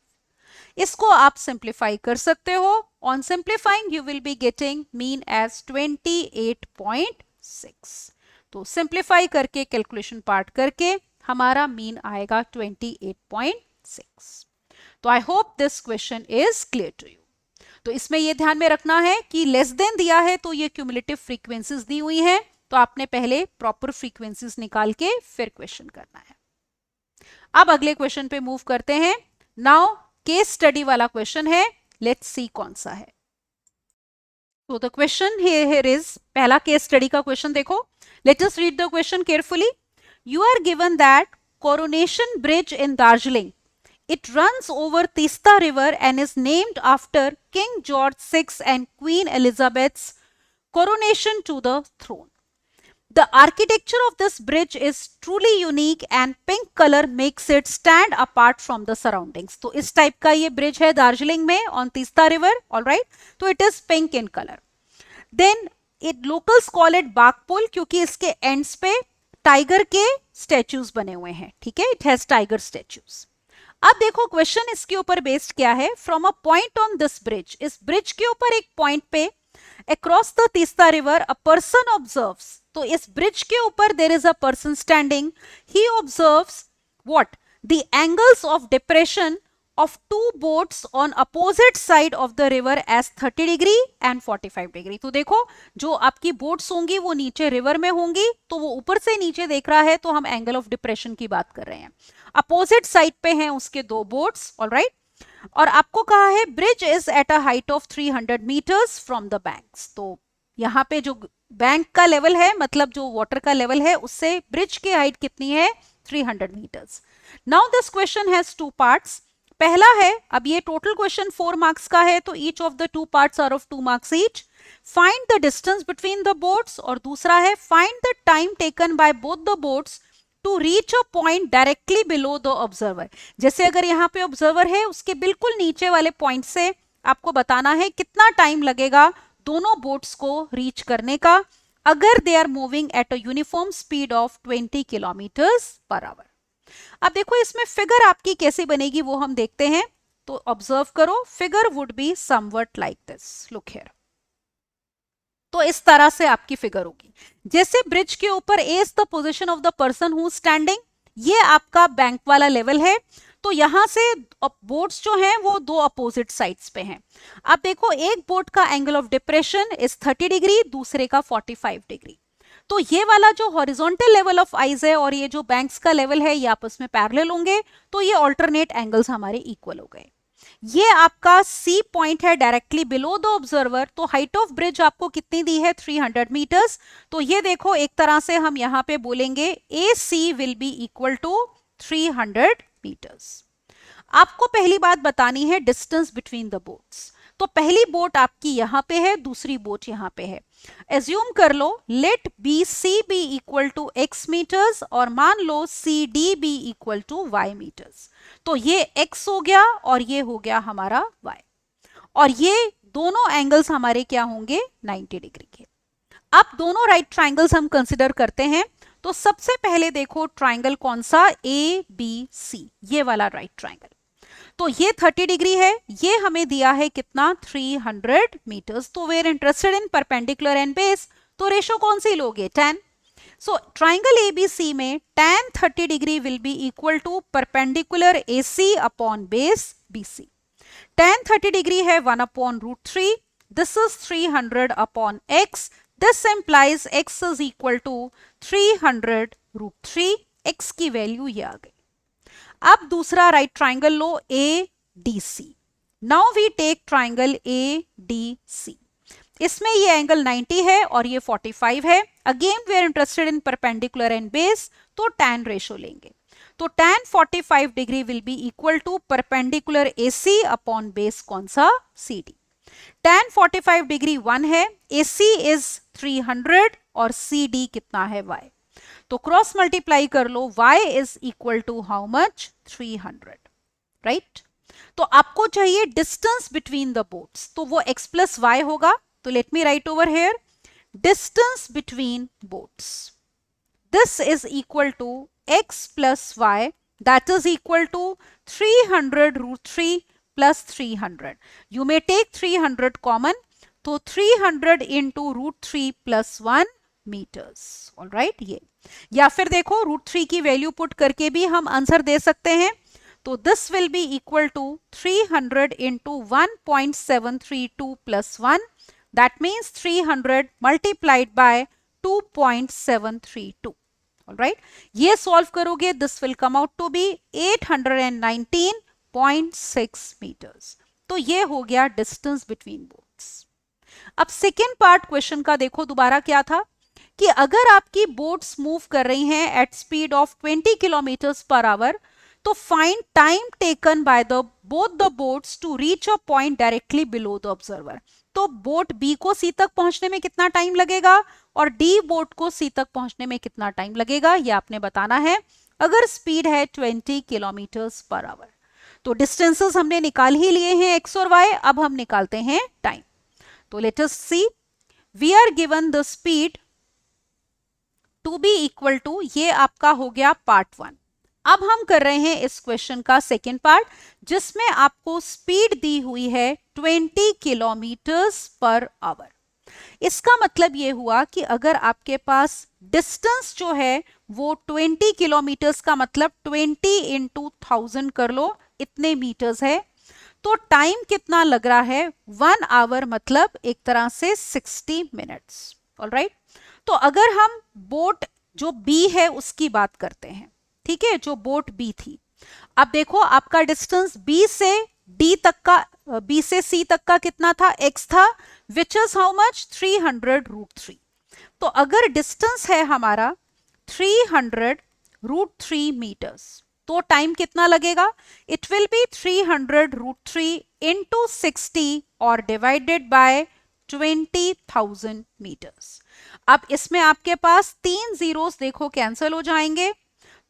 S1: इसको आप सिंप्लीफाई कर सकते हो, on simplifying you will be getting mean as 28.6। तो सिंप्लीफाई करके कैलकुलेशन पार्ट करके हमारा मीन आएगा 28.6। तो I hope this question is clear to you. तो इसमें यह ध्यान में रखना है कि लेस देन दिया है तो ये क्यूमुलेटिव फ्रीक्वेंसीज दी हुई हैं, तो आपने पहले प्रॉपर फ्रीक्वेंसीज निकाल के फिर क्वेश्चन करना है। अब अगले क्वेश्चन पे मूव करते हैं। नाउ केस स्टडी वाला क्वेश्चन है, लेट्स सी कौन सा है। तो द क्वेश्चन हियर इज, पहला केस स्टडी का क्वेश्चन देखो, let us read the question carefully. You are given that Coronation Bridge in Darjeeling, it runs over Teesta River and is named after King George VI and Queen Elizabeth's coronation to the throne. The architecture of this bridge is truly unique and pink color makes it stand apart from the surroundings. तो इस टाइप का ये ब्रिज है दार्जिलिंग में on Teesta River, all right? तो it is pink in color. Then it locals call it Bagpul क्योंकि इसके ends पे टाइगर के स्टैच्यूज बने हुए हैं, ठीक है, इट हैज टाइगर स्टैच्यूज। अब देखो क्वेश्चन इसके ऊपर बेस्ड क्या है, from a point on this bridge, इस ब्रिज के ऊपर एक पॉइंट पे across the Teesta river a person observes, तो इस ब्रिज के ऊपर there is a person standing, he observes what, the angles of depression of two boats on opposite side of the river as 30 degree and 45 degree. तो देखो जो आपकी बोट्स होंगी वो नीचे रिवर में होंगी, तो वो ऊपर से नीचे देख रहा है, तो हम एंगल ऑफ डिप्रेशन की बात कर रहे हैं। अपोजिट साइड पे हैं उसके दो बोट्स, ऑलराइट, और आपको कहा है bridge is at a height of 300 metres from the banks. तो यहाँ पे जो बैंक का लेवल है, मतलब जो वाटर का लेवल है, उससे ब्रिज की हाइट कितनी है, 300 metres. Now this question has two parts. पहला है, अब ये टोटल क्वेश्चन 4 मार्क्स का है, तो each of the 2 parts are of 2 marks each. Find the distance between the boats, और दूसरा है find the time taken by both the boats to reach a point directly below the observer. जैसे अगर यहाँ पे ऑब्जर्वर है, उसके बिल्कुल नीचे वाले पॉइंट से आपको बताना है कितना टाइम लगेगा दोनों बोट्स को रीच करने का, अगर they are moving at a uniform speed of 20 kilometres per hour. अब देखो इसमें फिगर आपकी कैसे बनेगी वो हम देखते हैं, तो ऑब्जर्व करो, figure would be something like this, look here. तो इस तरह से आपकी फिगर होगी, जैसे ब्रिज के ऊपर A is the position of the person who standing, ये आपका बैंक वाला लेवल है, तो यहां से बोट्स जो हैं वो दो अपोजिट साइड्स पे हैं। अब देखो एक बोट का angle of depression is 30 degree, दूसरे का 45 डिग्री। तो ये वाला जो हॉरिजॉन्टल लेवल ऑफ आइज है और ये जो बैंक्स का लेवल है, ये आपस में पैरेलल होंगे, तो ये ऑल्टरनेट एंगल्स हमारे इक्वल हो गए। ये आपका सी पॉइंट है डायरेक्टली बिलो द ऑब्जर्वर, तो हाइट ऑफ ब्रिज आपको कितनी दी है, 300 मीटर्स। तो ये देखो एक तरह से हम यहाँ पे बोलेंगे A C will be equal to 300 metres. आपको पहली बात बतानी है डिस्टेंस बिटवीन द बोट्स, तो पहली बोट आपकी यहां पे है, दूसरी बोट यहां पे है। एज्यूम कर लो let B C be equal to x metres, और मान लो C D be equal to y metres. तो ये x हो गया और ये हो गया हमारा y, और ये दोनों एंगल्स हमारे क्या होंगे, 90 डिग्री के। अब दोनों राइट ट्राइंगल्स हम कंसिडर करते हैं, तो सबसे पहले देखो ट्राइंगल कौन सा, ए बी सी, ये वाला राइट ट्राइंगल। तो ये 30 डिग्री है, ये हमें दिया है कितना, 300 मीटर्स। तो we are interested in perpendicular and base, तो रेशो कौन सी लोगे, 10। सो ट्राइंगल एबीसी में tan 30 degree will be equal to perpendicular AC upon base BC। tan 30 degree है 1/√3, this is 300 upon x, this implies x is equal to 300√3, x की वैल्यू ये आ गई। अब दूसरा राइट ट्राइंगल लो ADC। Now we take triangle ADC। इसमें ये एंगल 90 है और ये 45 है। Again we are interested in perpendicular and base, तो tan रेशो लेंगे। तो tan 45 degree will be equal to perpendicular AC upon base कौन सा, CD। tan 45 डिग्री 1 है, AC इज 300 और CD कितना है y। तो क्रॉस मल्टीप्लाई कर लो, y is equal to how much, 300, right. तो आपको चाहिए डिस्टेंस बिटवीन द बोट्स, तो वो x प्लस वाई होगा। तो let me write over here distance between boats, this is equal to x plus y, that is equal to 300 root 3 plus 300। You may take 300 common, तो 300 into root 3 plus 1 metres, all right. ये या फिर देखो रूट 3 की वैल्यू पुट करके भी हम आंसर दे सकते हैं। तो this will be equal to 300 into 1.732 plus 1, that means 300 multiplied by 2.732, alright. ये सॉल्व करोगे, this will come out to be 819.6 metres. तो ये हो गया डिस्टेंस बिटवीन बोट्स। अब सेकेंड पार्ट क्वेश्चन का देखो दोबारा क्या था कि अगर आपकी बोट्स मूव कर रही हैं at speed of 20 kilometres per hour, तो find time taken by the both the boats to reach a point directly below the observer. तो बोट बी को सी तक पहुंचने में कितना टाइम लगेगा और डी बोट को सी तक पहुंचने में कितना टाइम लगेगा, ये आपने बताना है। अगर स्पीड है 20 किलोमीटर्स पर आवर, तो डिस्टेंसेस हमने निकाल ही लिए हैं एक्स और वाई, अब हम निकालते हैं टाइम। तो let us see, we are given the speed to be equal to, ये आपका हो गया पार्ट 1। अब हम कर रहे हैं इस क्वेश्चन का सेकेंड पार्ट, जिसमें आपको स्पीड दी हुई है 20 किलोमीटर्स पर आवर। इसका मतलब ये हुआ कि अगर आपके पास डिस्टेंस जो है वो 20 किलोमीटर्स का मतलब 20 इंटू 1000 कर लो, इतने मीटर्स है। तो टाइम कितना लग रहा है, 1 आवर मतलब एक तरह से 60 मिनट्स, ऑलराइट। तो अगर हम बोट जो बी है उसकी बात करते हैं, ठीक है, जो बोट बी थी। अब देखो आपका डिस्टेंस बी से डी तक का, बी से सी तक का कितना था, x था, which is how much, 300 root 3। तो अगर डिस्टेंस है हमारा 300 रूट 3 मीटर्स, तो टाइम कितना लगेगा, it will be 300 root 3 into 60 और डिवाइडेड बाय 20,000 मीटर्स। अब इसमें आपके पास 3 जीरोस देखो कैंसिल हो जाएंगे,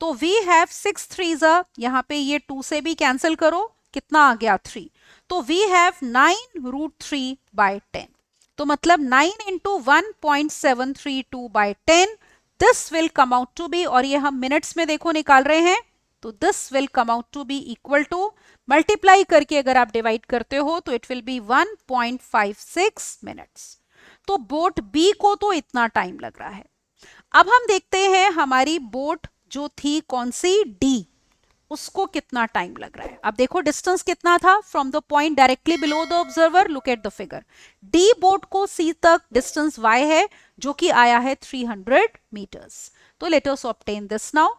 S1: तो वी हैव 6 3s, यहां पे ये 2 से भी कैंसिल करो, कितना आ गया 3। तो वी हैव 9 रूट 3 बाय 10, तो मतलब 9 into 1.732 by 10, this will come out to be, और ये हम मिनट्स में देखो निकाल रहे हैं, तो this will come out to be equal to, multiply करके अगर आप डिवाइड करते हो तो इट विल बी 1.56 मिनट्स। तो बोट बी को तो इतना टाइम लग रहा है। अब हम देखते हैं हमारी बोट जो थी कौन सी, डी, उसको कितना टाइम लग रहा है। अब देखो डिस्टेंस कितना था from the point directly below the observer, look at the figure. D boat को सी तक डिस्टेंस y है जो कि आया है 300 मीटर्स। तो let us obtain this now.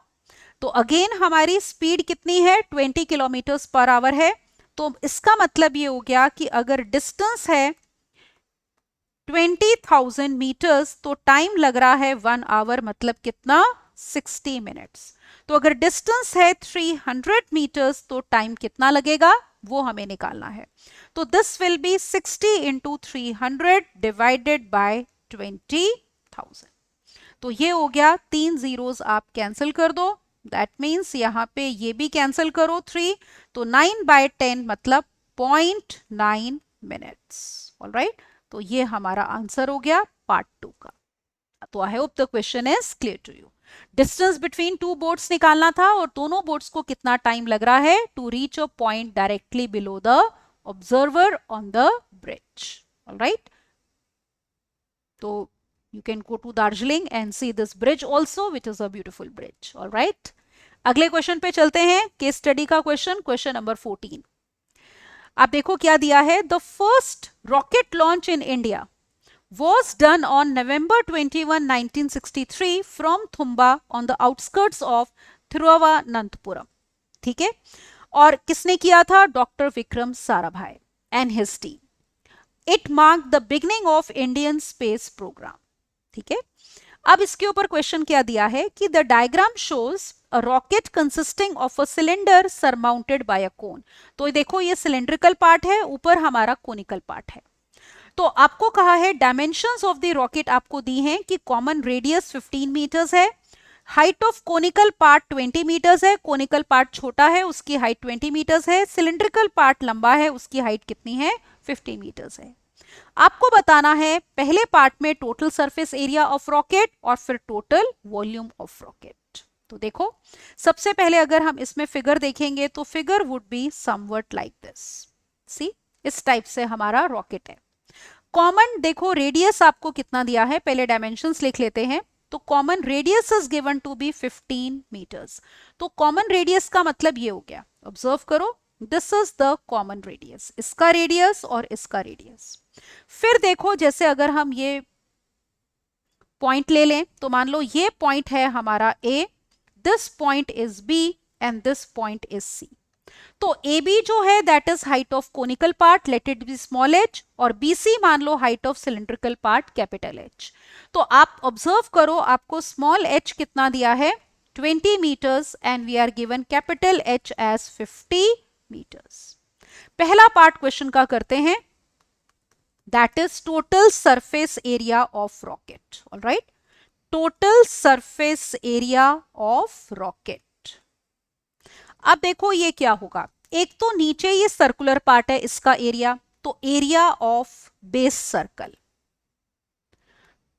S1: तो अगेन हमारी स्पीड कितनी है, 20 किलोमीटर्स पर आवर है। तो इसका मतलब ये हो गया कि अगर डिस्टेंस है 20,000 मीटर्स, तो टाइम लग रहा है 1 आवर, मतलब कितना, 60 मिनट्स। तो अगर डिस्टेंस है 300 मीटर्स, तो टाइम कितना लगेगा वो हमें निकालना है। तो this will B 60 into 300 divided by 20,000। तो ये हो गया, 3 जीरोस आप कैंसिल कर दो, दैट मीन्स यहाँ पे ये भी कैंसिल करो 3, तो 9 बाय 10 मतलब 0.9 मिनट्स, ऑलराइट। तो ये हमारा आंसर हो गया पार्ट 2 का। तो I hope the question is clear to you. Distance between two boats निकालना था और दोनों बोट्स को कितना टाइम लग रहा है to reach a point directly below the observer on the bridge, alright. तो you can go to Darjeeling and see this bridge also, which is a beautiful bridge, all right। अगले क्वेश्चन पे चलते हैं, केस स्टडी का क्वेश्चन, क्वेश्चन नंबर 14। आप देखो क्या दिया है, the first rocket launch in India was done on November 21, 1963 from Thumba on the outskirts of Thiruvananthapuram, ठीक है। और किसने किया था, doctor Vikram Sarabhai and his team। It mark the beginning of Indian space programme. ठीक है, अब इसके ऊपर क्वेश्चन क्या दिया है कि the diagram shows a rocket consisting of a cylinder surmounted by a cone. तो देखो ये सिलेंड्रिकल पार्ट है, ऊपर हमारा कोनिकल पार्ट है। तो आपको कहा है डायमेंशंस ऑफ द रॉकेट आपको दी हैं कि कॉमन रेडियस 15 मीटर्स है, height of conical part 20 metres है, कोनिकल पार्ट छोटा है उसकी हाइट 20 मीटर्स है, सिलेंड्रिकल पार्ट लंबा है उसकी हाइट कितनी है 50 मीटर्स है। आपको बताना है पहले पार्ट में total surface area of rocket और फिर टोटल वॉल्यूम ऑफ रॉकेट। तो देखो सबसे पहले अगर हम इसमें फिगर देखेंगे तो figure would be something like this. See, इस टाइप से हमारा रॉकेट है। कॉमन देखो रेडियस आपको कितना दिया है, पहले डायमेंशंस लिख लेते हैं। तो common radius is given to be 15 metres. तो कॉमन रेडियस का मतलब ये हो गया, ऑब्जर्व करो, this is the common radius, इसका रेडियस और इसका रेडियस। फिर देखो जैसे अगर हम ये पॉइंट ले लें तो मान लो ये पॉइंट है हमारा A, this point is B and this point is C। तो AB जो है that is height of conical part, let it be small h, और BC मान लो height of cylindrical part capital H। तो आप ऑब्जर्व करो आपको स्मॉल h कितना दिया है 20 metres and we are given capital H as 50 metres. पहला पार्ट क्वेश्चन का करते हैं, that is total surface area of rocket. Alright, total surface area of rocket. अब देखो ये क्या होगा, एक तो नीचे ये सर्कुलर पार्ट है इसका एरिया, तो area of base circle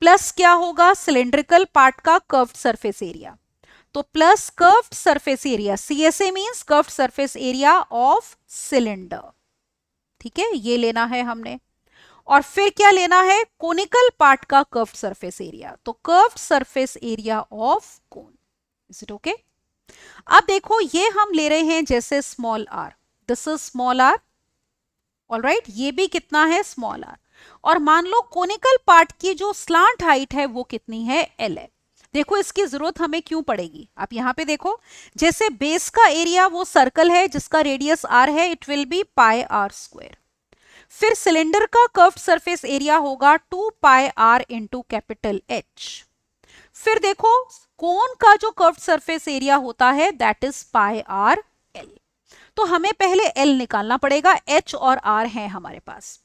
S1: plus क्या होगा सिलेंड्रिकल पार्ट का कर्व्ड सरफेस एरिया, तो plus curved surface area, CSA means curved surface area of cylinder. ठीक है, ये लेना है हमने। और फिर क्या लेना है, कोनिकल पार्ट का कर्व्ड सरफेस एरिया, तो curved surface area of cone. Is it okay? अब देखो ये हम ले रहे हैं जैसे small r, this is small r, alright, ये भी कितना है स्मॉल r, और मान लो कोनिकल पार्ट की जो स्लांट हाइट है वो कितनी है L है। देखो इसकी जरूरत हमें क्यों पड़ेगी, आप यहाँ पे देखो जैसे बेस का एरिया वो सर्कल है जिसका रेडियस r है, it will B pi r square. फिर सिलेंडर का कर्व्ड सरफेस एरिया होगा 2 पाई r इंटू कैपिटल H। फिर देखो कोन का जो कर्व्ड सरफेस एरिया होता है that is pi r l। तो हमें पहले l निकालना पड़ेगा, h और r है हमारे पास।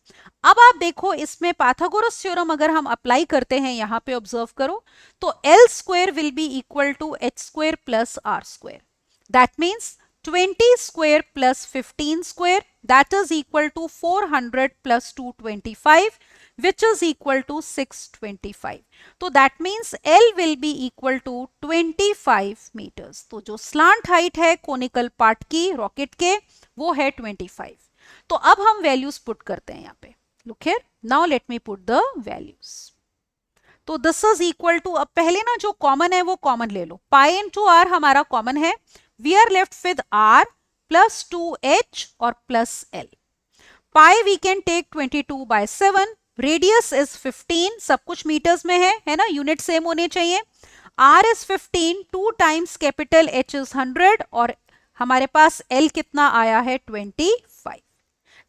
S1: अब आप देखो इसमें पाइथागोरस थ्योरम अगर हम अप्लाई करते हैं, यहां पे ऑब्जर्व करो, तो l square will be equal to h square plus r square, that means 20 square plus 15 square that is equal to 400 plus 225 which is equal to 625. तो that means L will be equal to 25 meters. तो जो slant height है conical part की रॉकेट के वो है 25. तो अब हम values put करते हैं यहाँ पे. Look here. Now let me put the values. तो this is equal to, अब पहले ना जो कॉमन है वो कॉमन ले लो, पाई इंटू आर हमारा कॉमन है, we are left with r plus 2h और plus l. Pi we can take 22 by 7, radius is 15, सब कुछ मीटर्स में है ना, यूनिट सेम होने चाहिए। r is 15, 2 times capital H is 100 और हमारे पास l कितना आया है 25.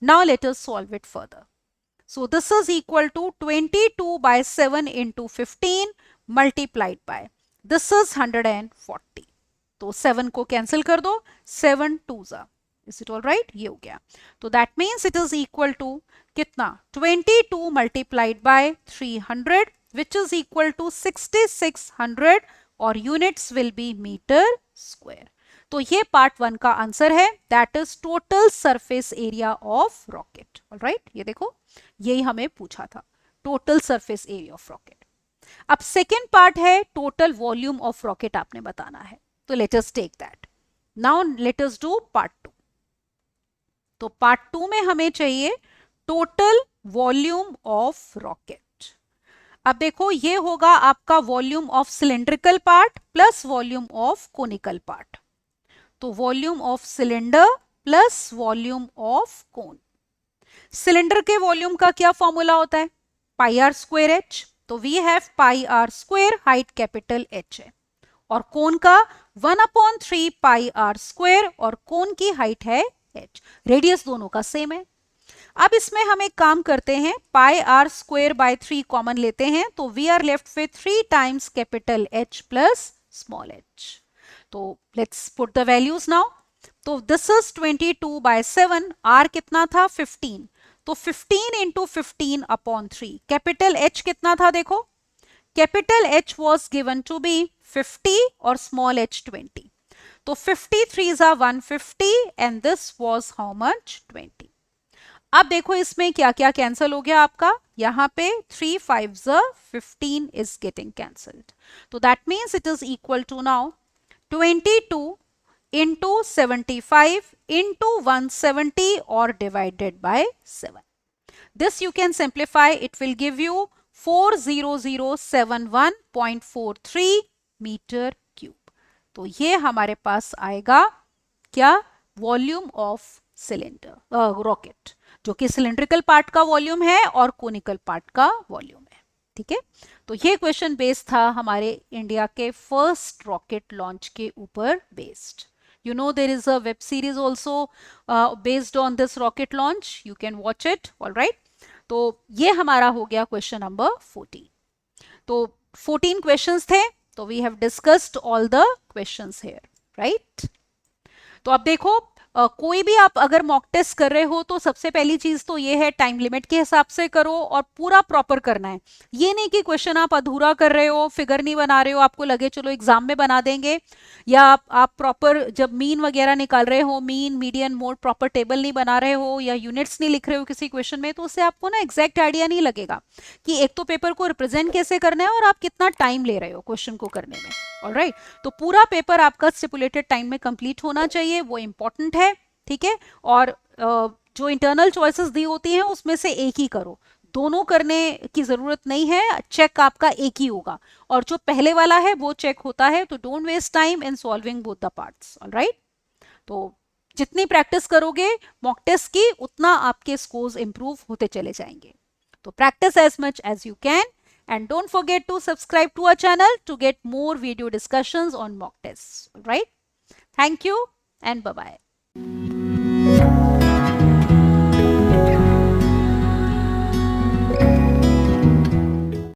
S1: Now let us solve it further. So this is equal to 22 by 7 into 15 multiplied by, this is 140. तो 7 को कैंसिल कर दो, 7 2s, is it all right, ये हो गया। तो दैट मीन्स इट इज इक्वल टू कितना 22 multiplied by 300 which is equal to 6600 और units will be metre square. तो ये पार्ट 1 का आंसर है, that is total surface area of rocket. All right, ये देखो यही हमें पूछा था, total surface area of rocket. अब सेकेंड पार्ट है टोटल वॉल्यूम ऑफ रॉकेट आपने बताना है, तो let us take that. Now let us do part 2। तो पार्ट 2 में हमें चाहिए टोटल वॉल्यूम ऑफ रॉकेट। अब देखो ये होगा आपका volume of cylindrical part plus volume of conical part. तो volume of cylinder plus volume of cone. Cylinder के वॉल्यूम का क्या फॉर्मूला होता है, पाई आर स्क्वायर एच, तो we have pi are square, height capital H है, और कोन का 1/3 पाई आर स्क्वायर और कोन की हाइट है h, रेडियस दोनों का सेम है। अब इसमें हम एक काम करते हैं, pi are square by 3 common लेते हैं, तो we are left with 3 times capital H plus small h. तो let's put the values now. तो दिस इज 22 बाय 7, r कितना था 15, तो 15 इंटू 15 अपॉन 3. कैपिटल H कितना था देखो, capital H was given to be 50 और स्मॉल h 20. तो 53 are 150 and this was how much 20. अब देखो इसमें क्या क्या कैंसिल हो गया आपका, यहाँ पे 3 5s 15 is getting cancelled. तो that means it is equal to now 22 into 75 into 170 or divided by 7. This you can simplify, it will give you 40071.43 metre cube. तो ये हमारे पास आएगा क्या, वॉल्यूम ऑफ सिलेंडर रॉकेट, जो कि सिलेंड्रिकल पार्ट का वॉल्यूम है और कोनिकल पार्ट का वॉल्यूम है. ठीक है, तो ये क्वेश्चन बेस्ड था हमारे इंडिया के फर्स्ट रॉकेट लॉन्च के ऊपर based. You know there is a web series also based on this rocket launch. You can watch it. All right. तो ये हमारा हो गया क्वेश्चन नंबर 14. तो 14 क्वेश्चंस थे, तो we have discussed all the questions here, right? तो अब देखो कोई भी आप अगर मॉक टेस्ट कर रहे हो तो सबसे पहली चीज तो ये है, टाइम लिमिट के हिसाब से करो और पूरा प्रॉपर करना है. ये नहीं कि क्वेश्चन आप अधूरा कर रहे हो, फिगर नहीं बना रहे हो, आपको लगे चलो एग्जाम में बना देंगे, या आप प्रॉपर जब मीन वगैरह निकाल रहे हो, mean median mode proper table नहीं बना रहे हो, या यूनिट्स नहीं लिख रहे हो किसी क्वेश्चन में, तो उससे आपको ना एग्जैक्ट आइडिया नहीं लगेगा कि एक तो पेपर को रिप्रेजेंट कैसे करना है और आप कितना टाइम ले रहे हो क्वेश्चन को करने में. ऑलराइट, तो पूरा पेपर आपका स्टिपुलेटेड टाइम में कंप्लीट होना चाहिए, वो इंपॉर्टेंट है. ठीक है, और जो इंटरनल चॉइसेस दी होती हैं उसमें से एक ही करो, दोनों करने की जरूरत नहीं है, चेक आपका एक ही होगा, और जो पहले वाला है वो चेक होता है. तो don't waste time in solving both the parts. Alright, तो जितनी प्रैक्टिस करोगे मॉक टेस्ट की, उतना आपके स्कोर्स इंप्रूव होते चले जाएंगे. तो practice as much as you can. And don't forget to subscribe to our channel to get more video discussions on mock tests. Right? Thank you and bye-bye.